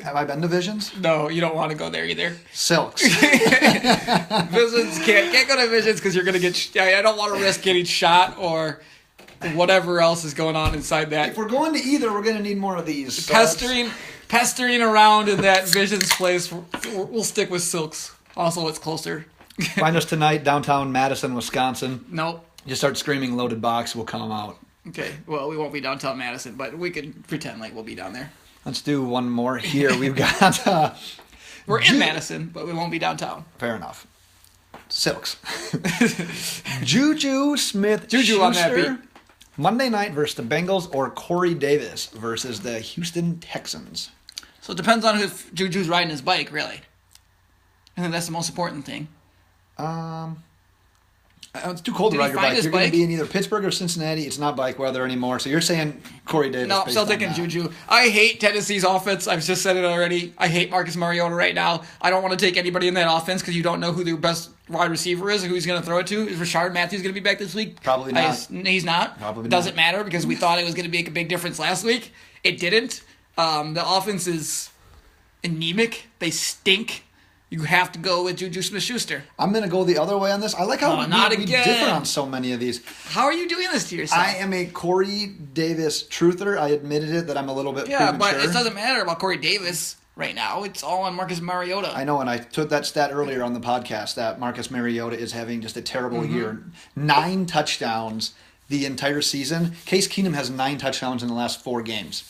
Have I been to Visions? No, you don't want to go there either. Silks. Visions can't go to Visions because you're going to get... I don't want to risk getting shot or whatever else is going on inside that. If we're going to either, we're going to need more of these. So pestering around in that Visions place. We'll stick with Silks. Also, it's closer. Find us tonight, downtown Madison, Wisconsin. Nope. Just start screaming loaded box, we'll come out. Okay, well, we won't be downtown Madison, but we can pretend like we'll be down there. Let's do one more here. We've got... We're in Madison, but we won't be downtown. Fair enough. Silks. Juju Smith-Schuster. On that beat. Monday night versus the Bengals, or Corey Davis versus the Houston Texans. So it depends on if Juju's riding his bike, really. I think that's the most important thing. It's too cold to Did he ride your find bike. his You're going to bike? be in either Pittsburgh or Cincinnati. It's not bike weather anymore. So you're saying Corey Davis. No, I'm based still on thinking that. Juju. I hate Tennessee's offense. I've just said it already. I hate Marcus Mariota right now. I don't want to take anybody in that offense because you don't know who their best wide receiver is or who he's going to throw it to. Is Rashard Matthews going to be back this week? Probably not. He's not. Probably Doesn't not. matter because we thought it was going to make a big difference last week. It didn't. The offense is anemic. They stink. You have to go with Juju Smith-Schuster. I'm going to go the other way on this. I like how Oh, not we again. differ on so many of these. How are you doing this to yourself? I am a Corey Davis truther. I admitted it that I'm a little bit Yeah, premature. but it doesn't matter about Corey Davis right now. It's all on Marcus Mariota. I know, and I took that stat earlier on the podcast that Marcus Mariota is having just a terrible Mm-hmm. year. 9 touchdowns the entire season. Case Keenum has 9 touchdowns in the last 4 games.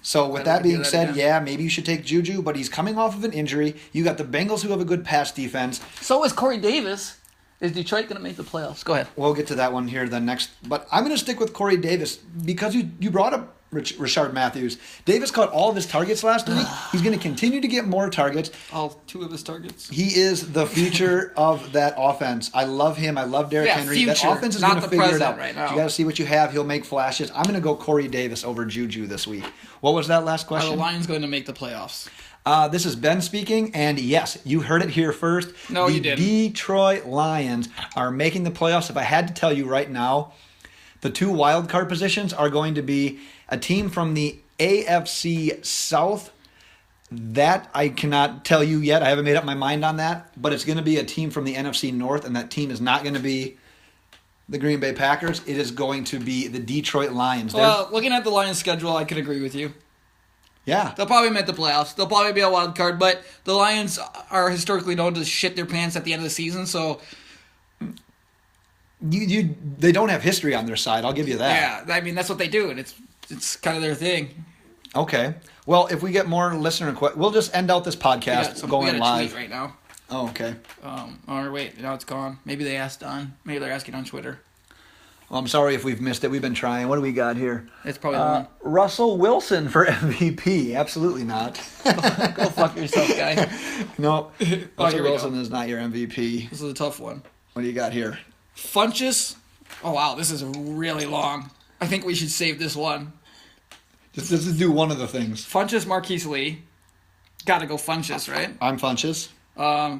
So with I that would do being that said, again. yeah, maybe you should take Juju, but he's coming off of an injury. You got the Bengals who have a good pass defense. So is Corey Davis. Is Detroit going to make the playoffs? Go ahead. We'll get to that one here then next. But I'm going to stick with Corey Davis because you brought up Rashard Matthews. Davis caught all of his targets last week. He's going to continue to get more targets. All 2 of his targets. He is the future of that offense. I love him. I love Derrick Yeah, Henry. That future, offense is not going to the figure it present out. right now. You got to see what you have. He'll make flashes. I'm going to go Corey Davis over Juju this week. What was that last Are the question? Lions going to make the playoffs? This is Ben speaking, and yes, you heard it here first. No, the you didn't. Detroit Lions are making the playoffs. If I had to tell you right now, the 2 wild card positions are going to be a team from the AFC South. That I cannot tell you yet. I haven't made up my mind on that. But it's going to be a team from the NFC North, and that team is not going to be the Green Bay Packers. It is going to be the Detroit Lions. Well, looking at the Lions' schedule, I could agree with you. Yeah. They'll probably make the playoffs. They'll probably be a wild card, but the Lions are historically known to shit their pants at the end of the season, so They don't have history on their side. I'll give you that. yeah, I mean, that's what they do, and it's kind of their thing. Okay. Well, if we get more listener questions, we'll just end out this podcast We going got a live. tweet right now. Oh, okay. Or wait, now it's gone. Maybe they asked on. Maybe they're asking on Twitter. Well, I'm sorry if we've missed it. We've been trying. What do we got here? It's probably the one. Russell Wilson for MVP. Absolutely not. Go fuck yourself, guy. No. here Russell we Wilson go. is not your MVP. This is a tough one. What do you got here? Funchess. Oh wow, this is really long. I think we should save this one. Just do one of the things. Funchess, Marquise Lee. Got to go Funchess, right? I'm Funches.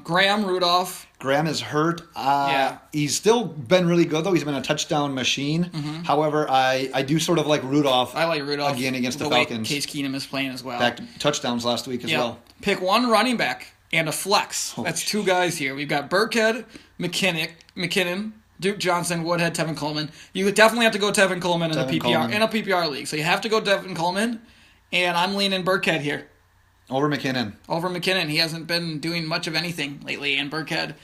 Graham Rudolph. Graham is hurt. Yeah. He's still been really good, though. He's been a touchdown machine. However, I do sort of like Rudolph. I like Rudolph Again against the way Falcons. Case Keenum is playing as well. Back to touchdowns last week as Yeah. well. Pick one running back and a flex. Holy That's 2 guys here. We've got Burkhead, McKinnon, Duke Johnson, Woodhead, Tevin Coleman. You would definitely have to go Tevin Coleman in a Tevin PPR Coleman. in a PPR league. So you have to go Tevin Coleman, and I'm leaning Burkhead here Over McKinnon. over McKinnon. He hasn't been doing much of anything lately, and Burkhead,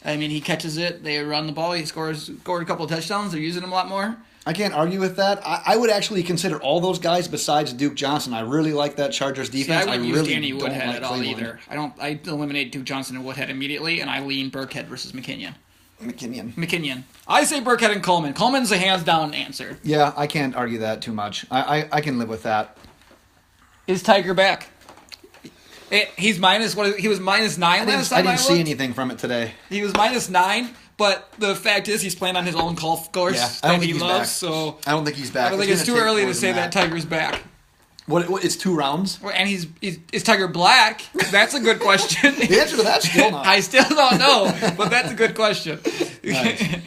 I mean, he catches it. They run the ball. He scored a couple of touchdowns. They're using him a lot more. I can't argue with that. I would actually consider all those guys besides Duke Johnson. I really like that Chargers See, defense. I wouldn't use really Danny don't Woodhead like at all Cleveland. either. I eliminate Duke Johnson and Woodhead immediately, and I lean Burkhead versus McKinnon. McKinnon. I say Burkhead and Coleman. Coleman's a hands down answer. Yeah, I can't argue that too much. I can live with that. Is Tiger back? He's minus what? He was minus 9 last time. I didn't see looked. anything from it today. He was minus 9, but the fact is he's playing on his own golf course Yeah, I don't that think he he's loves. back. So I don't think he's back. I don't think it's too gonna take early more to say than that Tiger's back. What? It's 2 rounds. And he's is Tiger black? That's a good question. The answer to that's still not. I still don't know, but that's a good question. Nice.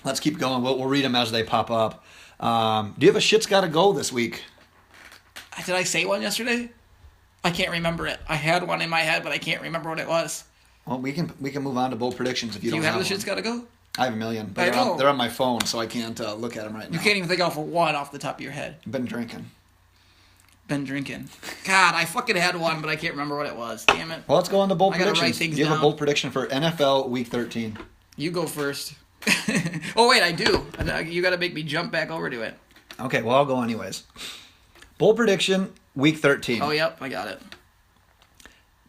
Let's keep going. We'll read them as they pop up. Do you have a shit's got to go this week? Did I say one yesterday? I can't remember it. I had one in my head, but I can't remember what it was. Well, we can move on to bold predictions if you Do don't you have the one. shit's gotta go? I have a million, but I they're on, know. they're on my phone, so I can't look at them right now. You can't even think of one off the top of your head. Been drinking. Been drinking. God, I fucking had one, but I can't remember what it was. Damn it. Well, let's go on to bold I gotta write predictions. things Do you have a down. bold prediction for NFL Week 13? You go first. Oh, wait, I do. You gotta make me jump back over to it. Okay, well, I'll go anyways. Bold prediction, Week 13. Oh, yep, I got it.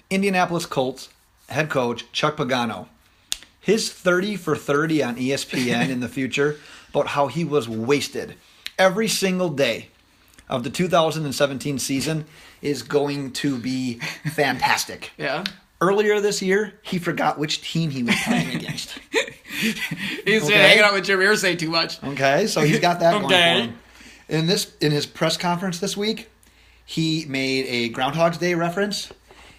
Indianapolis Colts head coach Chuck Pagano. His 30 for 30 on ESPN in the future about how he was wasted every single day of the 2017 season is going to be fantastic. Yeah? Earlier this year, he forgot which team he was playing against. He's hanging out with Jim Irsay too much. Okay, so he's got that going Okay. for him. In his press conference this week, he made a Groundhog's Day reference.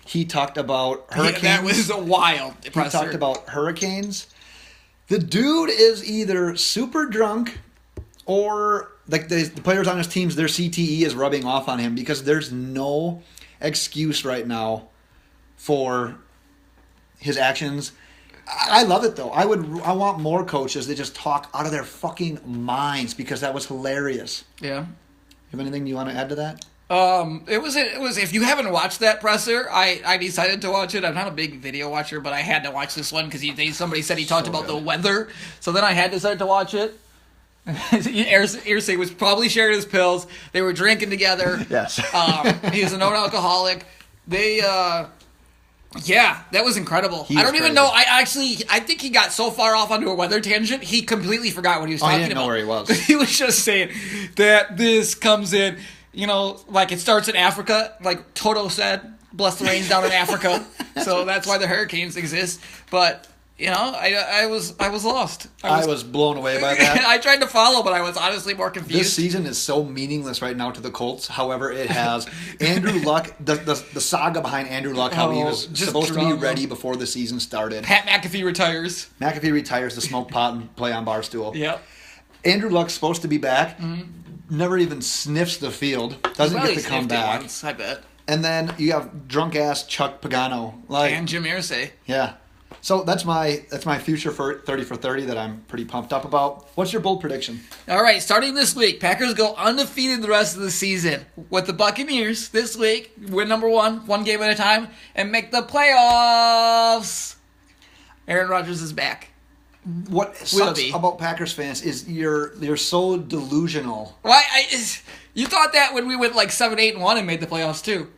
He talked about hurricanes. Yeah, that was a wild He presser. talked about hurricanes. The dude is either super drunk or like the players on his teams, their CTE is rubbing off on him because there's no excuse right now for his actions. I love it though. I want more coaches that just talk out of their fucking minds because that was hilarious. Yeah. You have anything you want to add to that? It was if you haven't watched that presser, I decided to watch it. I'm not a big video watcher, but I had to watch this one because somebody said he talked So about good. the weather, so then I had to start to watch it. Irsay was probably sharing his pills. They were drinking together. Yes. He was a known alcoholic. Yeah, that was incredible. He I was don't even crazy. know. I think he got so far off onto a weather tangent, he completely forgot what he was Oh, he talking didn't know about. where he was. He was just saying that this comes in, like it starts in Africa, like Toto said, bless the rains down in Africa. So that's why the hurricanes exist. But, I was lost. I was blown away by that. I tried to follow, but I was honestly more confused. This season is so meaningless right now to the Colts. However, it has Andrew Luck, the saga behind Andrew Luck, how he was just supposed to drama. be ready before the season started. Pat McAfee retires. McAfee retires to smoke pot and play on Barstool. Yep. Andrew Luck's supposed to be back. Never even sniffs the field. Doesn't Probably get to come sniffed it back. once, I bet. And then you have drunk ass Chuck Pagano. And Jim Irsay. Yeah. So that's my future for 30 for 30 that I'm pretty pumped up about. What's your bold prediction? All right, starting this week, Packers go undefeated the rest of the season with the Buccaneers this week. Win number one game at a time, and make the playoffs. Aaron Rodgers is back. What Will sucks be. about Packers fans is you're so delusional. Why? You thought that when we went like 7-8-1 and made the playoffs too.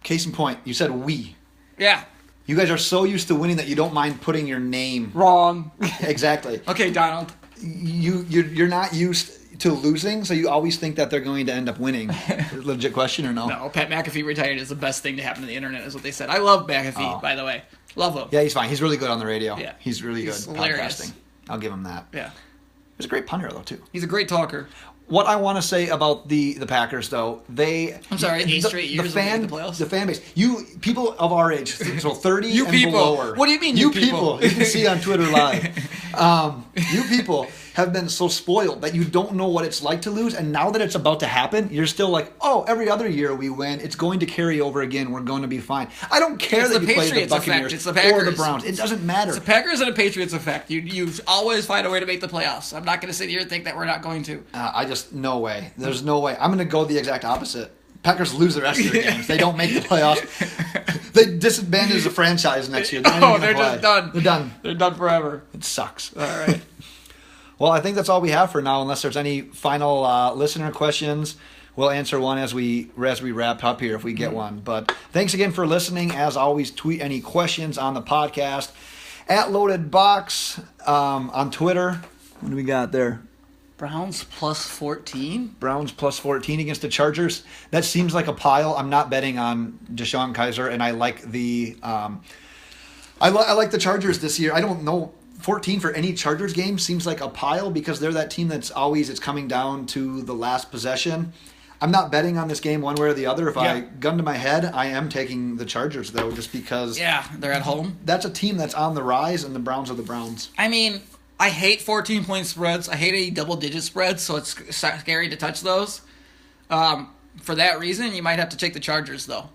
Case in point, you said we. Yeah, You guys are so used to winning that you don't mind putting your name. wrong. Exactly. Okay, Donald. You're not used to losing, so you always think that they're going to end up winning. Legit question or no? No, Pat McAfee retired is the best thing to happen to the internet, is what they said. I love McAfee, Oh. by the way. Love him. Yeah, he's fine. He's really good on the radio. Yeah. He's really He's good hilarious. podcasting. I'll give him that. Yeah. He's a great punter though too. He's a great talker. What I want to say about the Packers, though, I'm sorry, 8 straight years we made the playoffs? The fan base, you people of our age, so 30 You and people. below. What do you mean, you people? You can see on Twitter Live. You people have been so spoiled that you don't know what it's like to lose, and now that it's about to happen, you're still like, oh, every other year we win, it's going to carry over again. We're going to be fine. I don't care It's that the you play the Patriots effect. Buccaneers It's the or the Packers. Browns. It doesn't matter. It's the Packers and the Patriots effect. You always find a way to make the playoffs. I'm not going to sit here and think that we're not going to. No way. There's no way. I'm going to go the exact opposite. Packers lose the rest of their games. They don't make the playoffs. They disband as a franchise next year. They're not even They're gonna just play. done. They're done. They're done forever. It sucks. All right. Well, I think that's all we have for now, unless there's any final listener questions. We'll answer one as we wrap up here if we get one. But thanks again for listening. As always, tweet any questions on the podcast at Loaded Box on Twitter. What do we got there? Browns plus 14? Browns plus 14 against the Chargers. That seems like a pile. I'm not betting on Deshaun Kaiser, and I like the I like the Chargers this year. I don't know. 14 for any Chargers game seems like a pile because they're that team that's always it's coming down to the last possession. I'm not betting on this game one way or the other. If I gun to my head, I am taking the Chargers though, just because Yeah, they're at home. that's a team that's on the rise, and the Browns are the Browns. I mean, I hate 14-point spreads. I hate any double-digit spreads, so it's scary to touch those. For that reason, you might have to take the Chargers, though.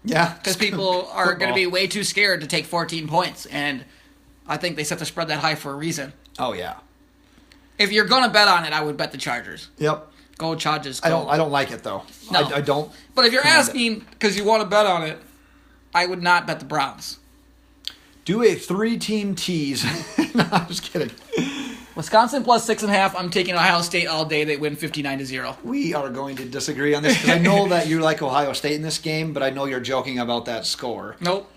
Yeah, Because people are going to be Football. way too scared to take 14 points, and I think they set the spread that high for a reason. Oh yeah. If you're going to bet on it, I would bet the Chargers. Yep. Go Chargers. I Go. don't like it though. No. I don't. But if you're command it. asking because you want to bet on it, I would not bet the Browns. Do a 3-team tease. No, I'm just kidding. Wisconsin plus 6.5. I'm taking Ohio State all day. They win 59-0. We are going to disagree on this because I know that you like Ohio State in this game, but I know you're joking about that score. Nope.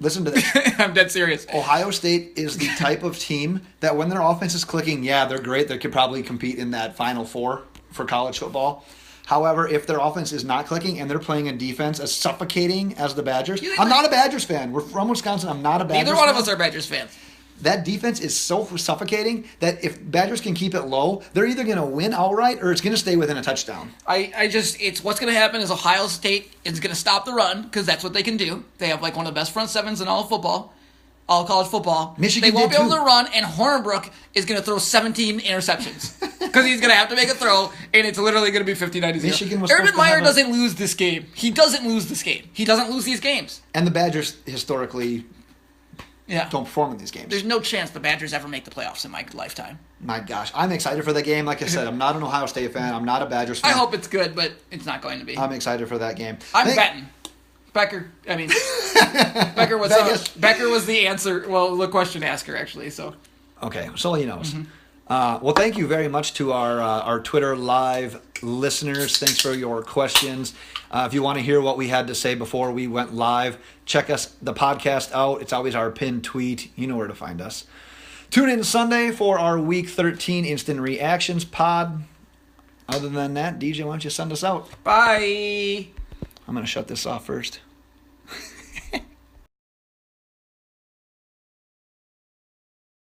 Listen to this. I'm dead serious. Ohio State is the type of team that when their offense is clicking, yeah, they're great. They could probably compete in that Final Four for college football. However, if their offense is not clicking and they're playing a defense as suffocating as the Badgers, You think I'm that- not a Badgers fan. We're from Wisconsin. I'm not a Badgers fan. Neither one of us are Badgers fans. That defense is so suffocating that if Badgers can keep it low, they're either going to win outright or it's going to stay within a touchdown. It's what's going to happen is Ohio State is going to stop the run because that's what they can do. They have like one of the best front sevens in all of football, all college football. Michigan they won't did be able too. to run, and Hornbrook is going to throw 17 interceptions because he's going to have to make a throw, and it's literally going to be 59-0. Michigan was Urban supposed to Meyer have a- doesn't lose this game. He doesn't lose this game. He doesn't lose these games. And the Badgers historically Yeah. don't perform in these games. There's no chance the Badgers ever make the playoffs in my lifetime. My gosh, I'm excited for the game. Like I said, I'm not an Ohio State fan. I'm not a Badgers fan. I hope it's good, but it's not going to be. I'm excited for that game. I'm Thank- betting. Becker was Vegas. Becker was the answer. Well, the question asker actually. So Okay, so he knows. Well, thank you very much to our Twitter live listeners. Thanks for your questions. If you want to hear what we had to say before we went live, check the podcast out. It's always our pinned tweet. You know where to find us. Tune in Sunday for our Week 13 Instant Reactions pod. Other than that, DJ, why don't you send us out? bye. I'm going to shut this off first.